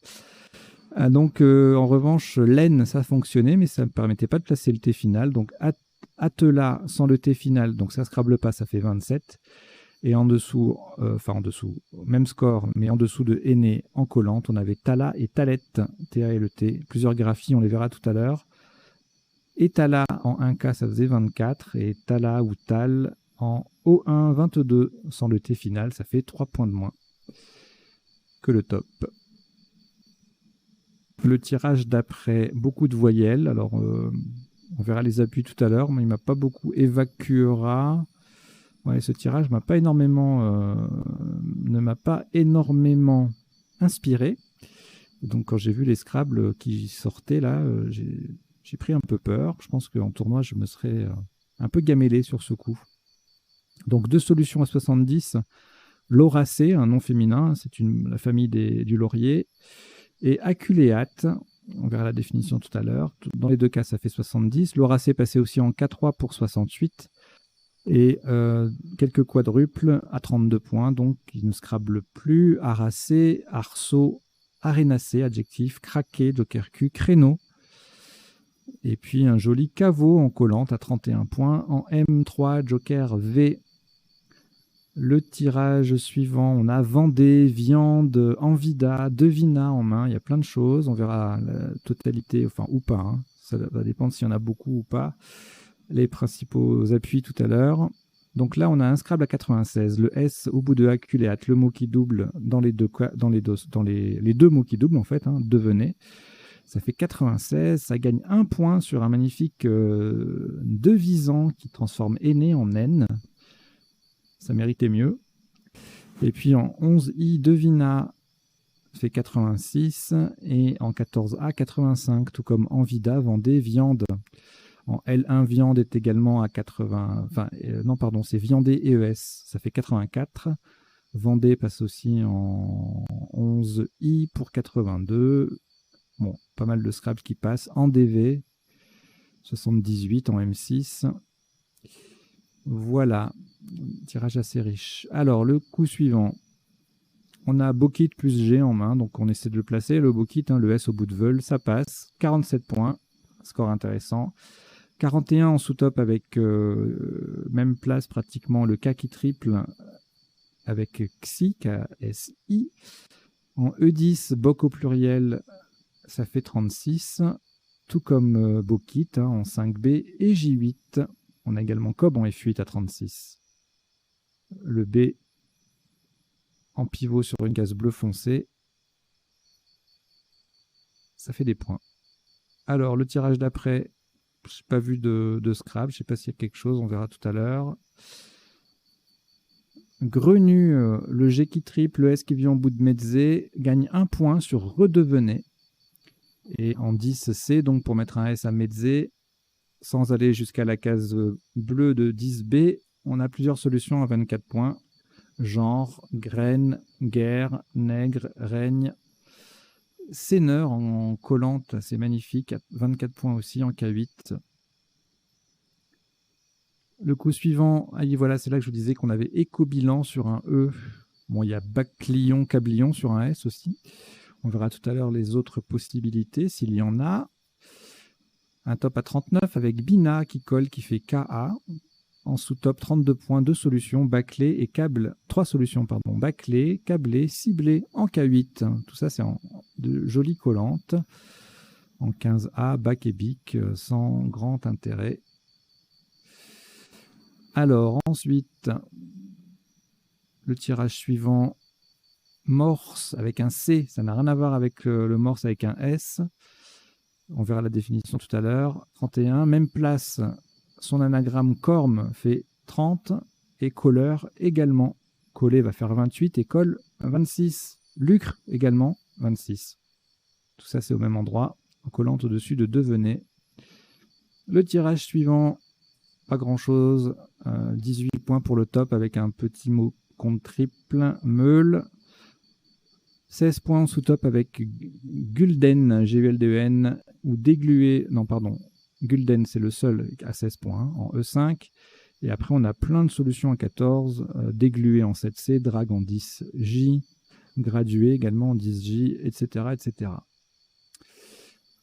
Donc, en revanche, l'N, ça fonctionnait, mais ça ne me permettait pas de placer le T final. Donc, Atela sans le T final, donc ça ne scrable pas, ça fait 27. Et en dessous, en dessous, même score, mais en dessous de Aîné en collante, on avait Tala et Talette, T-A-L-E-T. Plusieurs graphies, on les verra tout à l'heure. Et Tala en 1K, ça faisait 24. Et Tala ou Tal en O1, 22, sans le T final, ça fait 3 points de moins que le top. Le tirage d'après, beaucoup de voyelles. Alors, on verra les appuis tout à l'heure, mais il ne m'a pas beaucoup évacuera. Ouais, ce tirage ne m'a pas énormément inspiré. Donc, quand j'ai vu les Scrabble qui sortaient là, j'ai pris un peu peur. Je pense qu'en tournoi, je me serais un peu gamellé sur ce coup. Donc, 2 solutions à 70. Lauracée, un nom féminin, c'est la famille du laurier. Et aculéate, on verra la définition tout à l'heure. Dans les deux cas, ça fait 70. Lauracée passait aussi en K3 pour 68. Et quelques quadruples à 32 points, donc il ne scrable plus. Aracé, arceau, arénacé, adjectif, craqué, joker Q, créneau. Et puis un joli caveau en collante à 31 points. En M3, joker V. Le tirage suivant, on a Vendée, Viande, Envida, Devina en main. Il y a plein de choses. On verra la totalité, enfin ou pas. Hein. Ça va dépendre s'il y en a beaucoup ou pas. Les principaux appuis tout à l'heure. Donc là, on a un Scrabble à 96. Le S au bout de aculéate, le mot qui double dans les deux mots qui doublent en fait. Devenez. Ça fait 96. Ça gagne 1 point sur un magnifique devisant qui transforme Aîné en N. Ça méritait mieux. Et puis en 11i, Devina fait 86 et en 14a, 85, tout comme Envida, Vendée, Viande. En L1, Viande est également à 80. Enfin, non, pardon, c'est Viandé EES, ça fait 84. Vendée passe aussi en 11i pour 82. Bon, pas mal de Scrabble qui passent. En DV, 78 en M6. Voilà, tirage assez riche. Alors, le coup suivant, on a Bokit plus G en main, donc on essaie de le placer. Le Bokit, le S au bout de Veul, ça passe. 47 points, score intéressant. 41 en sous-top avec même place pratiquement le K qui triple avec Xi, K-S-I. En E10, Bok au pluriel, ça fait 36. Tout comme Bokit en 5B et J8. On a également Cob en F8 à 36. Le B en pivot sur une case bleu foncé. Ça fait des points. Alors, le tirage d'après, je n'ai pas vu de Scrabble. Je ne sais pas s'il y a quelque chose, on verra tout à l'heure. Grenu, le G qui triple, le S qui vient en bout de Metzé, gagne 1 point sur Redevenez. Et en 10C, donc pour mettre un S à Metzé, sans aller jusqu'à la case bleue de 10B, on a plusieurs solutions à 24 points. Genre, graine, guerre, nègre, règne. Seigneur en collante, c'est magnifique, 24 points aussi en K8. Le coup suivant, voilà, c'est là que je vous disais qu'on avait éco-bilan sur un E. Bon, il y a Baclion, Cablion sur un S aussi. On verra tout à l'heure les autres possibilités, s'il y en a. Un top à 39 avec Bina qui colle, qui fait KA. En sous-top, 32 points, 2 solutions, bâclé et câble. 3 solutions, pardon. Bâclé, câblé, ciblé en K8. Tout ça, c'est en de jolies collantes. En 15A, bac et bic, sans grand intérêt. Alors, ensuite, le tirage suivant, morse avec un C. Ça n'a rien à voir avec le morse avec un S. On verra la définition tout à l'heure. 31, même place. Son anagramme corme fait 30 et colleur également. Collé va faire 28 et colle 26. Lucre également 26. Tout ça c'est au même endroit, en collant au-dessus de devenez. Le tirage suivant, pas grand chose. 18 points pour le top avec un petit mot compte triple, meule. 16 points en sous-top avec Gulden, G-U-L-D-E-N, ou déglué, non pardon, Gulden c'est le seul à 16 points, en E5. Et après on a plein de solutions à 14, déglué en 7C, drag en 10J, gradué également en 10J, etc. etc.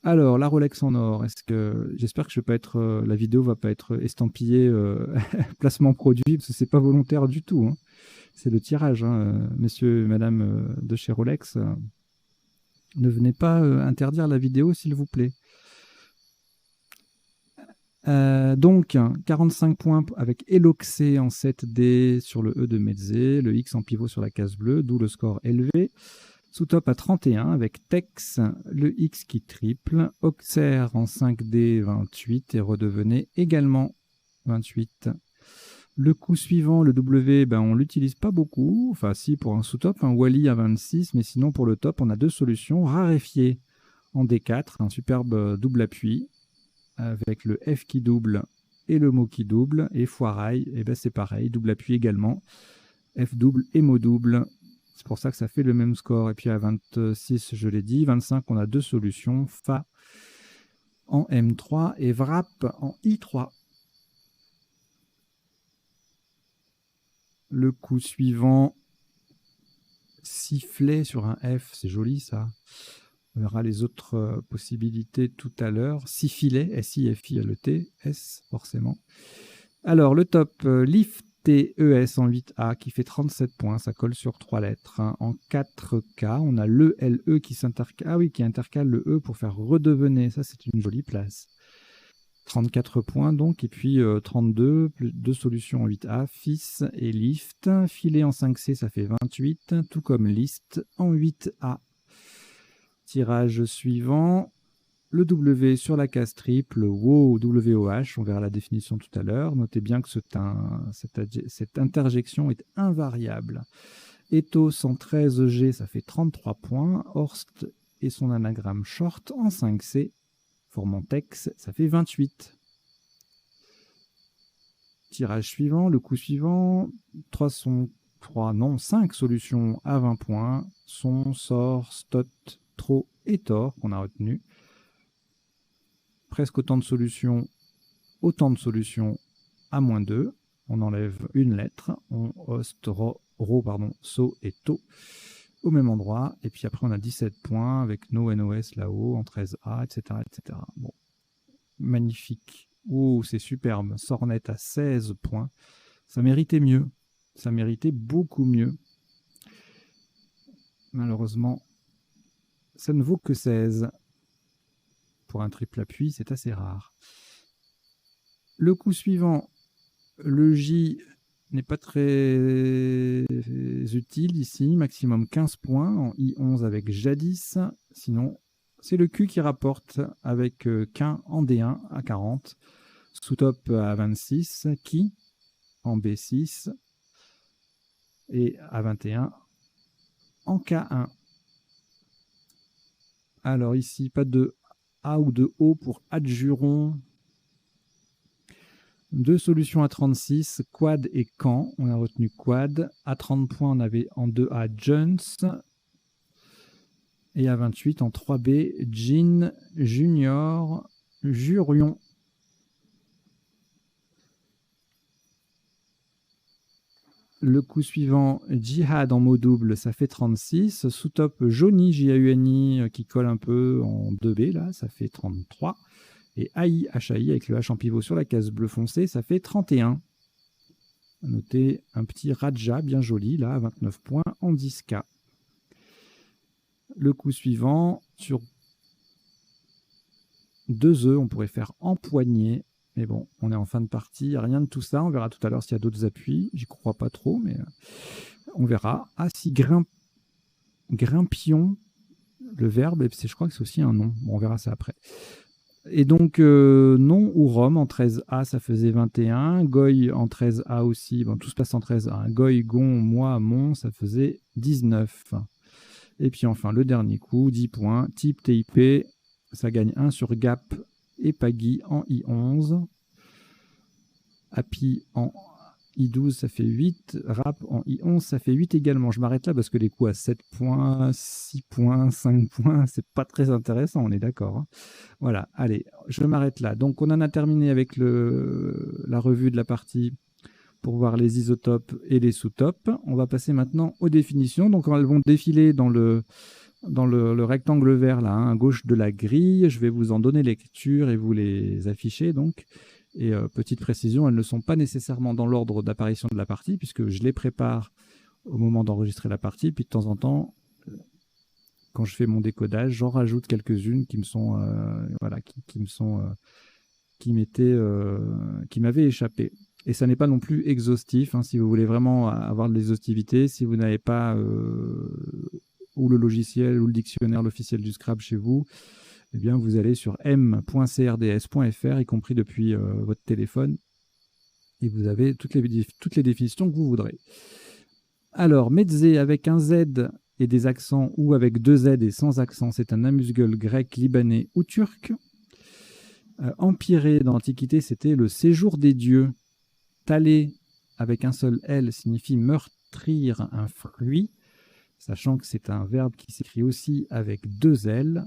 Alors, la Rolex en or, j'espère que je vais pas être, la vidéo va pas être estampillée placement produit, parce que c'est pas volontaire du tout. Hein. C'est le tirage, hein, messieurs et madame de chez Rolex. Ne venez pas interdire la vidéo, s'il vous plaît. Donc, 45 points avec Eloxé en 7D sur le E de Metzé, le X en pivot sur la case bleue, d'où le score élevé. Sous-top à 31 avec Tex, le X qui triple, Auxerre en 5D 28 et redevenez également 28. Le coup suivant, le W, on ne l'utilise pas beaucoup, enfin si pour un sous-top, un Wally à 26, mais sinon pour le top on a deux solutions, raréfié en D4, un superbe double appui avec le F qui double et le mot qui double, et foirail, c'est pareil, double appui également, F double et mot double. C'est pour ça que ça fait le même score. Et puis à 26, je l'ai dit. 25, on a deux solutions. Fa en M3 et Vrap en I3. Le coup suivant, sifflet sur un F. C'est joli ça. On verra les autres possibilités tout à l'heure. Sifflet, S-I-F-I-L-E-T, S forcément. Alors le top, lift. TES en 8A qui fait 37 points, ça colle sur 3 lettres. Hein. En 4K, on a le LE qui s'intercale, qui intercale le E pour faire redevenir, ça c'est une jolie place. 34 points donc, et puis 32, plus deux solutions en 8A, FIS et Lift. Filet en 5C, ça fait 28, tout comme List en 8A. Tirage suivant. Le W sur la case triple, WOH, on verra la définition tout à l'heure. Notez bien que cette interjection est invariable. Ethos 113G, ça fait 33 points. Horst et son anagramme short en 5C. Formantex, ça fait 28. Tirage suivant, le coup suivant, 5 solutions à 20 points. Son, sort, stot, tro et tor qu'on a retenu. Presque autant de solutions à moins 2. On enlève une lettre. On host, so et to au même endroit. Et puis après, on a 17 points avec no NOS là-haut, en 13A, etc. etc. Bon. Magnifique. Oh, c'est superbe. Sornet à 16 points. Ça méritait mieux. Ça méritait beaucoup mieux. Malheureusement, ça ne vaut que 16. Pour un triple appui, c'est assez rare. Le coup suivant, le J n'est pas très utile ici, maximum 15 points en I11 avec jadis. Sinon, c'est le Q qui rapporte avec Quin en D1 à 40, sous-top à 26, Qui en B6 et à 21 en K1. Alors ici, pas de A ou de O pour adjuron. Deux solutions à 36, quad et Caen. On a retenu quad. À 30 points, on avait en 2A Jones. Et à 28, en 3B, Jean, Junior, Jurion. Le coup suivant, Jihad en mot double, ça fait 36. Sous-top, Joni, J-A-U-N-I, qui colle un peu en 2B, là, ça fait 33. Et AI, HAI, avec le H en pivot sur la case bleu foncé, ça fait 31. Notez un petit Raja bien joli, là, à 29 points en 10K. Le coup suivant, sur 2 œufs, on pourrait faire empoigner. Mais bon, on est en fin de partie, rien de tout ça. On verra tout à l'heure s'il y a d'autres appuis. J'y crois pas trop, mais on verra. Ah, si grimpion, le verbe, je crois que c'est aussi un nom. Bon, on verra ça après. Et donc, nom ou Rome en 13A, ça faisait 21. Goy en 13A aussi. Bon, tout se passe en 13A. Goy, Gon, Moi, Mon, ça faisait 19. Et puis enfin, le dernier coup, 10 points. Type TIP, ça gagne 1 sur Gap et Paggy en I11. Happy en I12, ça fait 8. Rap en I11, ça fait 8 également. Je m'arrête là parce que les coups à 7 points, 6 points, 5 points, c'est pas très intéressant, on est d'accord. Hein. Voilà, allez, je m'arrête là. Donc on en a terminé avec la revue de la partie pour voir les isotopes et les sous-topes. On va passer maintenant aux définitions. Donc elles vont défiler dans le rectangle vert là, hein, à gauche de la grille. Je vais vous en donner lecture et vous les afficher donc. Et petite précision, elles ne sont pas nécessairement dans l'ordre d'apparition de la partie, puisque je les prépare au moment d'enregistrer la partie, puis de temps en temps, quand je fais mon décodage, j'en rajoute quelques-unes qui me sont, voilà, qui m'avaient échappé. Et ça n'est pas non plus exhaustif, hein, si vous voulez vraiment avoir de l'exhaustivité, si vous n'avez pas ou le logiciel ou le dictionnaire l'officiel du Scrabble chez vous, eh bien, vous allez sur m.crds.fr, y compris depuis votre téléphone, et vous avez toutes les définitions que vous voudrez. Alors, mezze avec un Z et des accents, ou avec 2 Z et sans accent, c'est un amuse-gueule grec, libanais ou turc. Empiré, dans l'Antiquité, c'était le séjour des dieux. Taler, avec un seul L, signifie meurtrir un fruit, sachant que c'est un verbe qui s'écrit aussi avec 2 L.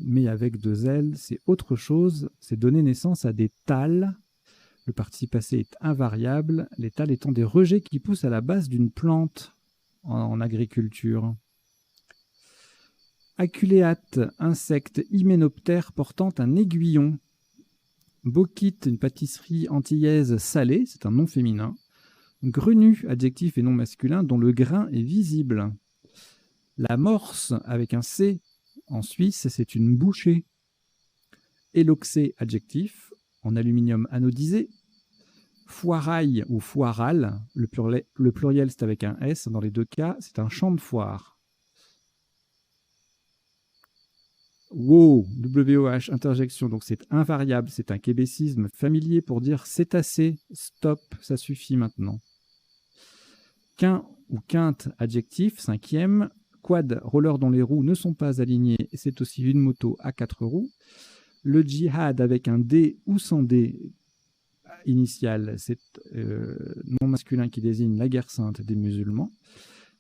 Mais avec 2 L, c'est autre chose, c'est donner naissance à des thalles. Le participe passé est invariable, les thalles étant des rejets qui poussent à la base d'une plante en agriculture. Aculéate, insecte hyménoptère portant un aiguillon. Bokite, une pâtisserie antillaise salée, c'est un nom féminin. Grenu, adjectif et nom masculin dont le grain est visible. La morse, avec un C, en Suisse, c'est une bouchée. Éloxé, adjectif, en aluminium anodisé. Foirail ou foiral, le pluriel c'est avec un S, dans les deux cas, c'est un champ de foire. Wow, W-O-H, interjection, donc c'est invariable, c'est un québécisme familier pour dire c'est assez, stop, ça suffit maintenant. Quin ou quinte, adjectif, 5e. Quad, roller dont les roues ne sont pas alignées, c'est aussi une moto à 4 roues. Le djihad avec un D ou sans D initial, c'est nom masculin qui désigne la guerre sainte des musulmans.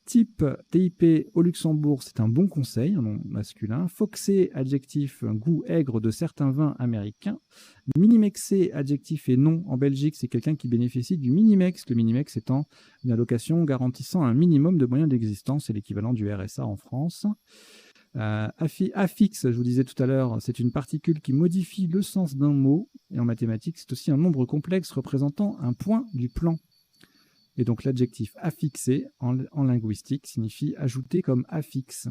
Type TIP au Luxembourg, c'est un bon conseil, un nom masculin. Foxé, adjectif, un goût aigre de certains vins américains. Minimexé, adjectif et nom en Belgique, c'est quelqu'un qui bénéficie du Minimex. Le Minimex étant une allocation garantissant un minimum de moyens d'existence, c'est l'équivalent du RSA en France. Affixe, je vous disais tout à l'heure, c'est une particule qui modifie le sens d'un mot. Et en mathématiques, c'est aussi un nombre complexe représentant un point du plan. Et donc l'adjectif affixé en linguistique signifie ajouter comme affixe.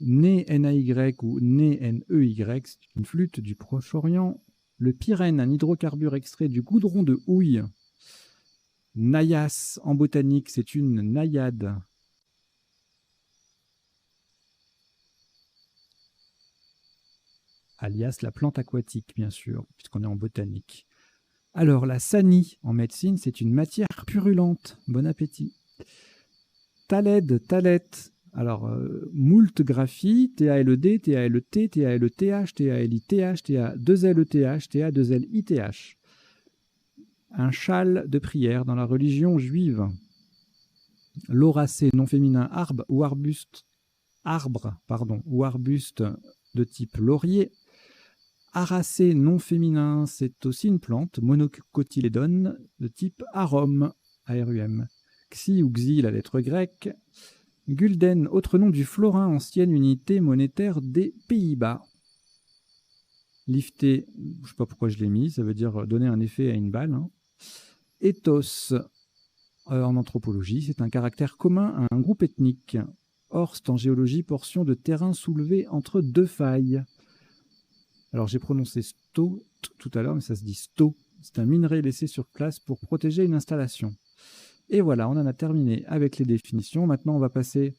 Né NAY ou Né NEY, c'est une flûte du Proche-Orient. Le pyrène, un hydrocarbure extrait du goudron de houille. Naïas, en botanique, c'est une naïade. Alias la plante aquatique, bien sûr, puisqu'on est en botanique. Alors, la sanie, en médecine, c'est une matière purulente. Bon appétit. Taled, talet. Alors, moult graphie, T-A-L-E-D, T-A-L-E-T, T-A-L-E-T-H, T-A-L-I-T-H, T-A-2-L-E-T-H, T-A-2-L-I-T-H. Un châle de prière dans la religion juive. Lauracé, nom féminin, arbre ou arbuste de type laurier. Aracée, nom féminin, c'est aussi une plante, monocotylédone, de type arum, A-R-U-M. Xi ou xi, la lettre grecque. Gulden, autre nom du florin, ancienne unité monétaire des Pays-Bas. Lifté, je ne sais pas pourquoi je l'ai mis, ça veut dire donner un effet à une balle. Hein. Ethos, en anthropologie, c'est un caractère commun à un groupe ethnique. Horst, en géologie, portion de terrain soulevé entre deux failles. Alors j'ai prononcé sto tout à l'heure, mais ça se dit sto. C'est un minerai laissé sur place pour protéger une installation. Et voilà, on en a terminé avec les définitions. Maintenant, on va passer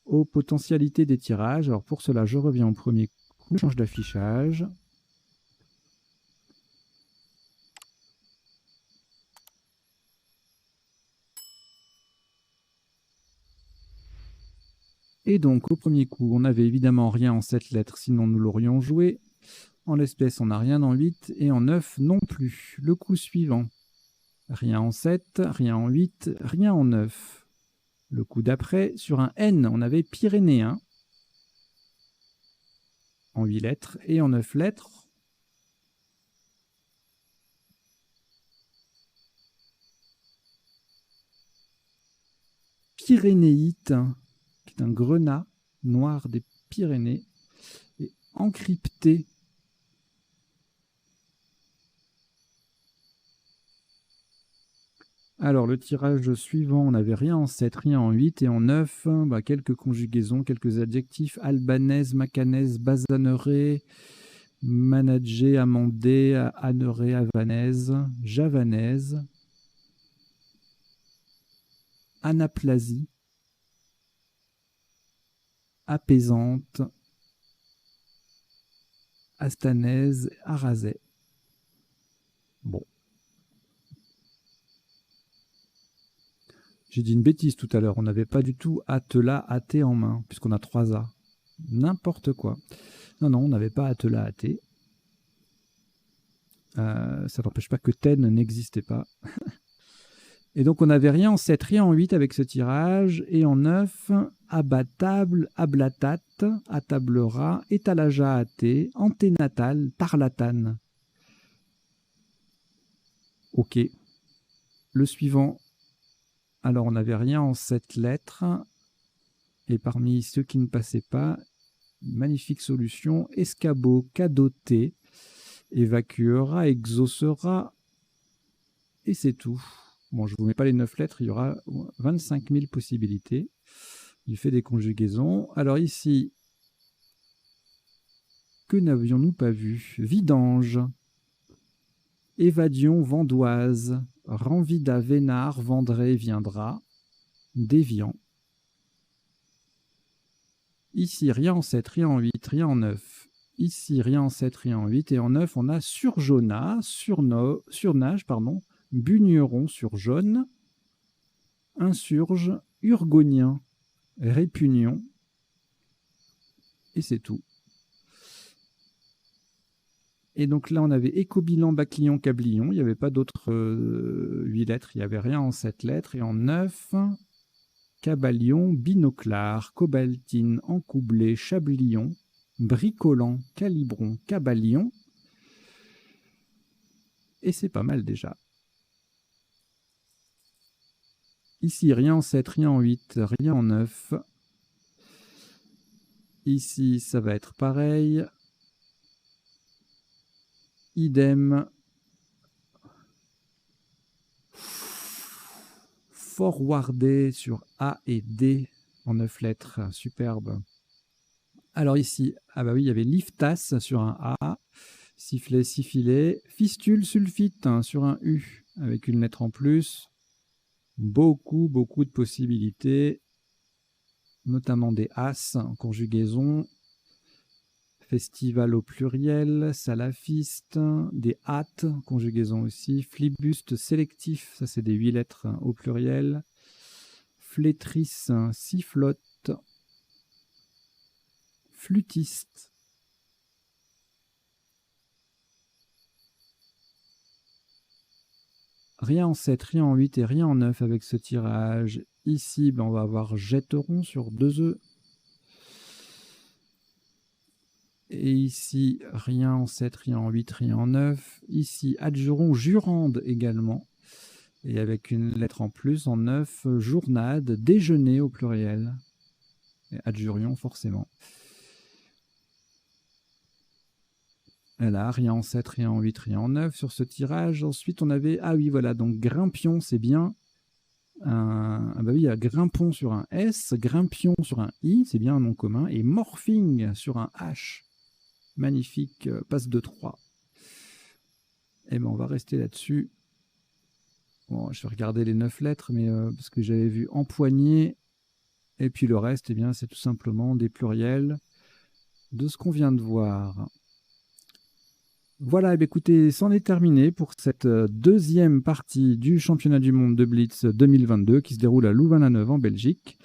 aux potentialités des tirages. Alors pour cela, je reviens au premier coup, je change d'affichage. Et donc, au premier coup, on n'avait évidemment rien en 7 lettres, sinon nous l'aurions joué. En l'espèce, on n'a rien en 8 et en 9 non plus. Le coup suivant, rien en 7, rien en 8, rien en 9. Le coup d'après, sur un N, on avait Pyrénéen en 8 lettres et en 9 lettres. Pyrénéite, qui est un grenat noir des Pyrénées, et encrypté. Alors, le tirage suivant, on n'avait rien en 7, rien en 8, et en 9, quelques conjugaisons, quelques adjectifs, albanaise, macanaise, basanerée, managée, amandée, anerée, havanaise, javanaise, anaplasie, apaisante, astanaise, arasais. Bon. J'ai dit une bêtise tout à l'heure, on n'avait pas du tout atela, athée en main, puisqu'on a 3 A. N'importe quoi. Non, on n'avait pas atela, athée. Ça n'empêche pas que ten n'existait pas. Et donc on n'avait rien en 7, rien en 8 avec ce tirage. Et en 9, abattable, ablatate, attablera, étalaja, athée, anténatal, tarlatane. Ok. Le suivant. Alors on n'avait rien en 7 lettres. Et parmi ceux qui ne passaient pas, magnifique solution, escabeau, cadoté, évacuera, exaucera, et c'est tout. Bon, je ne vous mets pas les 9 lettres, il y aura 25 000 possibilités. Il fait des conjugaisons. Alors ici, que n'avions-nous pas vu? Vidange, évadion, vendoise, renvida, vénard, vendré, viendra, déviant. Ici, rien en 7, rien en 8, rien en 9. Ici, rien en 7, rien en 8. Et en 9, on a surjauna, surnage, bugneron sur jaune, insurge, urgonien, répugnion. Et c'est tout. Et donc là, on avait écobilan, baclion, cablion. Il n'y avait pas d'autres 8 lettres. Il n'y avait rien en 7 lettres. Et en 9, cabalion, binoclard, cobaltine, encoublé, chablion, bricolant, calibron, cabalion. Et c'est pas mal déjà. Ici, rien en 7, rien en 8, rien en 9. Ici, ça va être pareil. Idem. Forwardé sur A et D en 9 lettres. Superbe. Alors ici, il y avait liftas sur un A, sifflet, siffilé, fistule, sulfite sur un U avec une lettre en plus. Beaucoup de possibilités, notamment des as en conjugaison. Festival au pluriel, salafiste, des hâtes, conjugaison aussi, flibuste sélectif, ça c'est des 8 lettres au pluriel, flétrice, sifflote, flûtiste, rien en 7, rien en 8 et rien en 9 avec ce tirage. Ici, on va avoir jetteron sur 2 œufs. Et ici, rien en 7, rien en 8, rien en 9. Ici, adjuron, jurande également. Et avec une lettre en plus, en 9, journade, déjeuner au pluriel. Et adjurion, forcément. Voilà, rien en 7, rien en 8, rien en 9 sur ce tirage. Ensuite, on avait... Ah oui, voilà, donc Grimpion, c'est bien bah oui, il y a Grimpon sur un S, Grimpion sur un I, c'est bien un nom commun, et Morphing sur un H. Magnifique, passe de 3. Et ben on va rester là-dessus. Bon, je vais regarder les 9 lettres, mais parce que j'avais vu empoigné, et puis le reste, eh bien, c'est tout simplement des pluriels de ce qu'on vient de voir. Voilà, eh bien, écoutez, c'en est terminé pour cette deuxième partie du championnat du monde de Blitz 2022 qui se déroule à Louvain-la-Neuve en Belgique.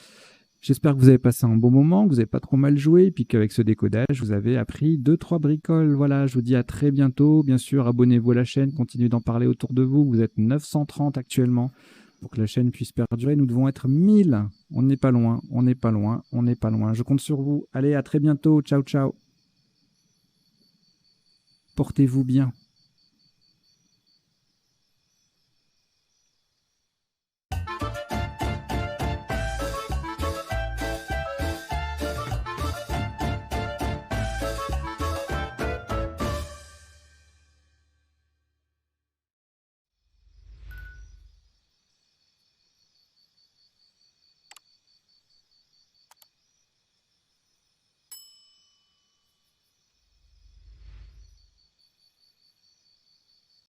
J'espère que vous avez passé un bon moment, que vous n'avez pas trop mal joué, et puis qu'avec ce décodage, vous avez appris 2-3 bricoles. Voilà, je vous dis à très bientôt. Bien sûr, abonnez-vous à la chaîne, continuez d'en parler autour de vous. Vous êtes 930 actuellement. Pour que la chaîne puisse perdurer, nous devons être 1000. On n'est pas loin, on n'est pas loin, on n'est pas loin. Je compte sur vous. Allez, à très bientôt. Ciao, ciao. Portez-vous bien.